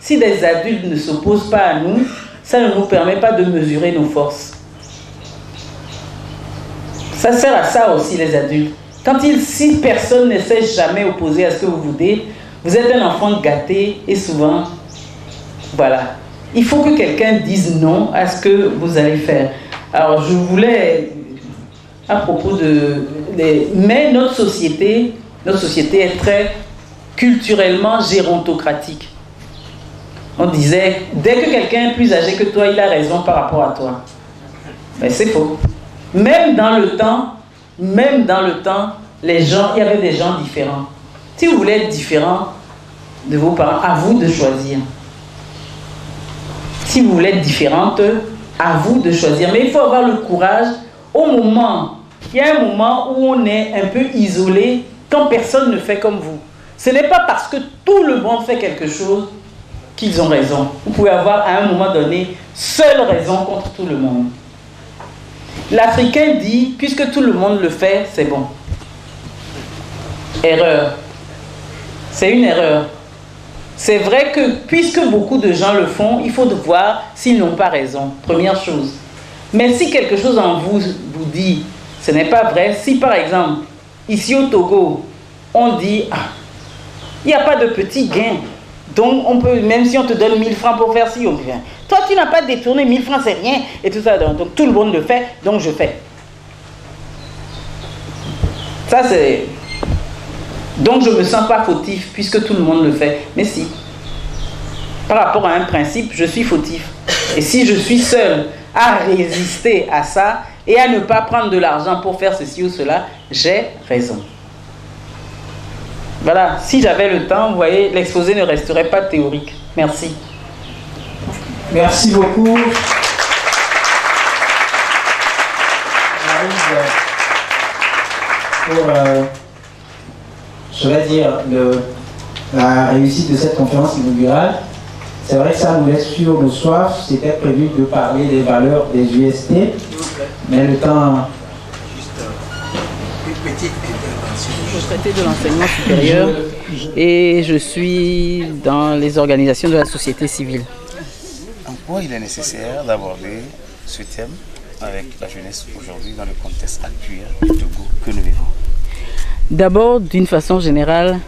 si des adultes ne s'opposent pas à nous, ça ne nous permet pas de mesurer nos forces. Ça sert à ça aussi, les adultes. Si personne ne s'est jamais opposé à ce que vous voulez, vous êtes un enfant gâté et souvent, voilà. Il faut que quelqu'un dise non à ce que vous allez faire. Alors, je voulais, à propos mais notre société est très culturellement gérontocratique. On disait, dès que quelqu'un est plus âgé que toi, il a raison par rapport à toi. Mais c'est faux. Même dans le temps, il y avait des gens différents. Si vous voulez être différent de vos parents, à vous de choisir. Si vous voulez être différente, à vous de choisir. Mais il faut avoir le courage il y a un moment où on est un peu isolé quand personne ne fait comme vous. Ce n'est pas parce que tout le monde fait quelque chose qu'ils ont raison. Vous pouvez avoir à un moment donné seule raison contre tout le monde. L'Africain dit, puisque tout le monde le fait, c'est bon. Erreur. C'est une erreur. C'est vrai que puisque beaucoup de gens le font, il faut voir s'ils n'ont pas raison. Première chose. Mais si quelque chose en vous dit, ce n'est pas vrai. Si par exemple, ici au Togo, on dit, il n'y a pas de petit gain. Donc, on peut, même si on te donne 1000 francs pour faire ci, on dit, toi, tu n'as pas détourné 1000 francs, c'est rien. Et tout ça. Donc, tout le monde le fait, donc je fais. Ça, c'est... Donc, je ne me sens pas fautif, puisque tout le monde le fait. Mais si. Par rapport à un principe, je suis fautif. Et si je suis seul à résister à ça, et à ne pas prendre de l'argent pour faire ceci ou cela, j'ai raison. Voilà, si j'avais le temps, vous voyez, l'exposé ne resterait pas théorique. Merci.
Merci beaucoup. Pour, je vais dire, la réussite de cette conférence inaugurale. C'est vrai que ça nous laisse sur nos soifs. C'était prévu de parler des valeurs des UST, mais le temps...
Je suis traité de l'enseignement supérieur et je suis dans les organisations de la société civile.
En quoi il est nécessaire d'aborder ce thème
avec la jeunesse aujourd'hui dans le contexte actuel du Togo que nous vivons?
D'abord, d'une façon générale,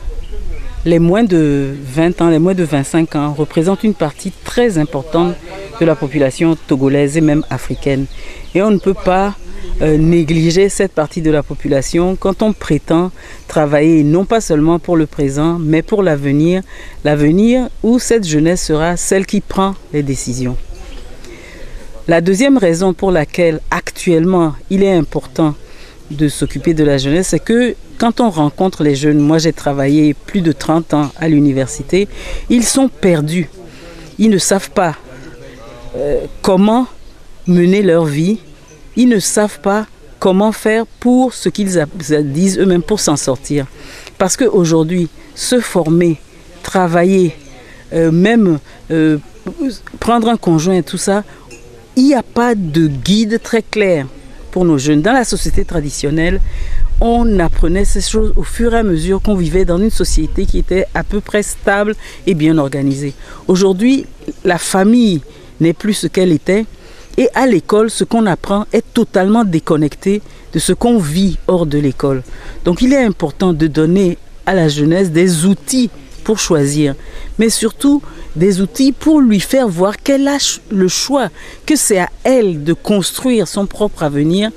les moins de 20 ans, les moins de 25 ans représentent une partie très importante de la population togolaise et même africaine. Et on ne peut pas négliger cette partie de la population quand on prétend travailler non pas seulement pour le présent, mais pour l'avenir où cette jeunesse sera celle qui prend les décisions. La deuxième raison pour laquelle actuellement il est important de s'occuper de la jeunesse, c'est que quand on rencontre les jeunes, moi j'ai travaillé plus de 30 ans à l'université, ils sont perdus. Ils ne savent pas comment mener leur vie. Ils ne savent pas comment faire pour ce qu'ils disent eux-mêmes pour s'en sortir. Parce qu'aujourd'hui, se former, travailler, même prendre un conjoint et tout ça, il n'y a pas de guide très clair pour nos jeunes. Dans la société traditionnelle, on apprenait ces choses au fur et à mesure qu'on vivait dans une société qui était à peu près stable et bien organisée. Aujourd'hui, la famille n'est plus ce qu'elle était. Et à l'école, ce qu'on apprend est totalement déconnecté de ce qu'on vit hors de l'école. Donc il est important de donner à la jeunesse des outils pour choisir, mais surtout des outils pour lui faire voir qu'elle a le choix, que c'est à elle de construire son propre avenir.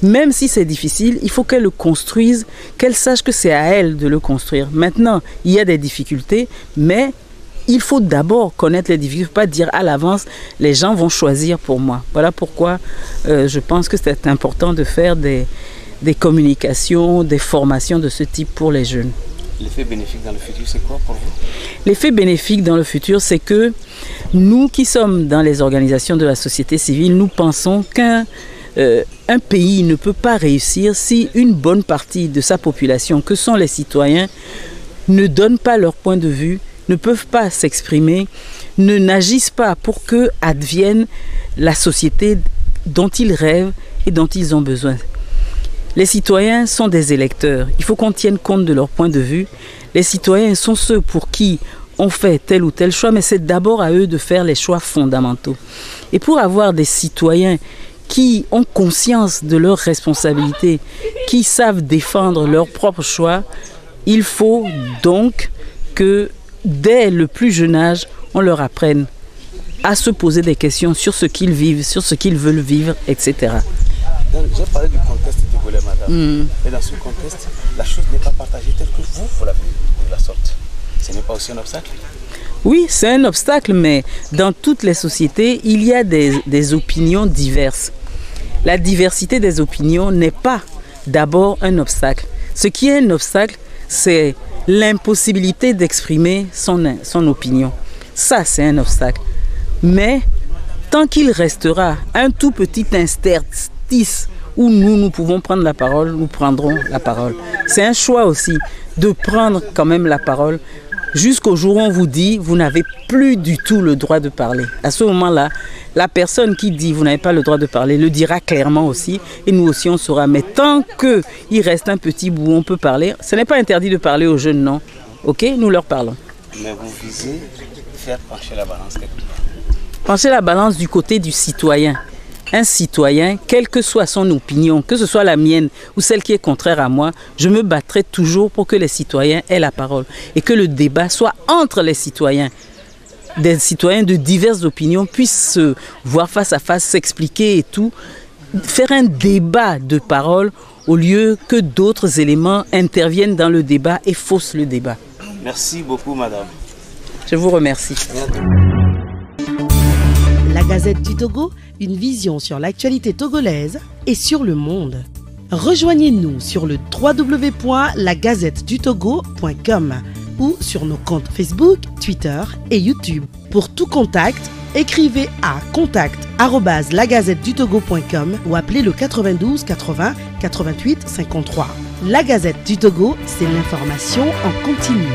Même si c'est difficile, il faut qu'elle le construise, qu'elle sache que c'est à elle de le construire. Maintenant, il y a des difficultés, mais il faut d'abord connaître les difficultés, pas dire à l'avance, les gens vont choisir pour moi. Voilà pourquoi je pense que c'est important de faire des communications, des formations de ce type pour les jeunes.
L'effet bénéfique dans le futur, c'est quoi pour vous?
L'effet bénéfique dans le futur, c'est que nous qui sommes dans les organisations de la société civile, nous pensons qu'un pays ne peut pas réussir si une bonne partie de sa population, que sont les citoyens, ne donnent pas leur point de vue, ne peuvent pas s'exprimer, n'agissent pas pour que advienne la société dont ils rêvent et dont ils ont besoin. Les citoyens sont des électeurs. Il faut qu'on tienne compte de leur point de vue. Les citoyens sont ceux pour qui on fait tel ou tel choix, mais c'est d'abord à eux de faire les choix fondamentaux. Et pour avoir des citoyens qui ont conscience de leurs responsabilités, qui savent défendre leurs propres choix, il faut donc que dès le plus jeune âge, on leur apprenne à se poser des questions sur ce qu'ils vivent, sur ce qu'ils veulent vivre, etc.
J'ai parlé du contexte togolais, madame. Et dans ce contexte, la chose n'est pas partagée telle que vous l'avez de la sorte. Ce n'est pas aussi un obstacle?
Oui, c'est un obstacle, mais dans toutes les sociétés, il y a des opinions diverses. La diversité des opinions n'est pas d'abord un obstacle. Ce qui est un obstacle, c'est l'impossibilité d'exprimer son opinion. Ça, c'est un obstacle. Mais tant qu'il restera un tout petit interstice où nous pouvons prendre la parole, nous prendrons la parole. C'est un choix aussi de prendre quand même la parole jusqu'au jour où on vous dit vous n'avez plus du tout le droit de parler. À ce moment-là, la personne qui dit vous n'avez pas le droit de parler le dira clairement aussi et nous aussi on saura. Mais tant qu'il reste un petit bout où on peut parler, ce n'est pas interdit de parler aux jeunes, non. Ok, nous leur parlons.
Mais vous visez faire pencher la balance quelque part.
Pencher la balance du côté du citoyen. Un citoyen, quelle que soit son opinion, que ce soit la mienne ou celle qui est contraire à moi, je me battrai toujours pour que les citoyens aient la parole et que le débat soit entre les citoyens. Des citoyens de diverses opinions puissent se voir face à face, s'expliquer et tout, faire un débat de parole au lieu que d'autres éléments interviennent dans le débat et faussent le débat.
Merci beaucoup, madame.
Je vous remercie.
La Gazette du Togo, une vision sur l'actualité togolaise et sur le monde. Rejoignez-nous sur le www.lagazettedutogo.com ou sur nos comptes Facebook, Twitter et YouTube. Pour tout contact, écrivez à contact@lagazettedutogo.com ou appelez le 92 80 88 53. La Gazette du Togo, c'est l'information en continu.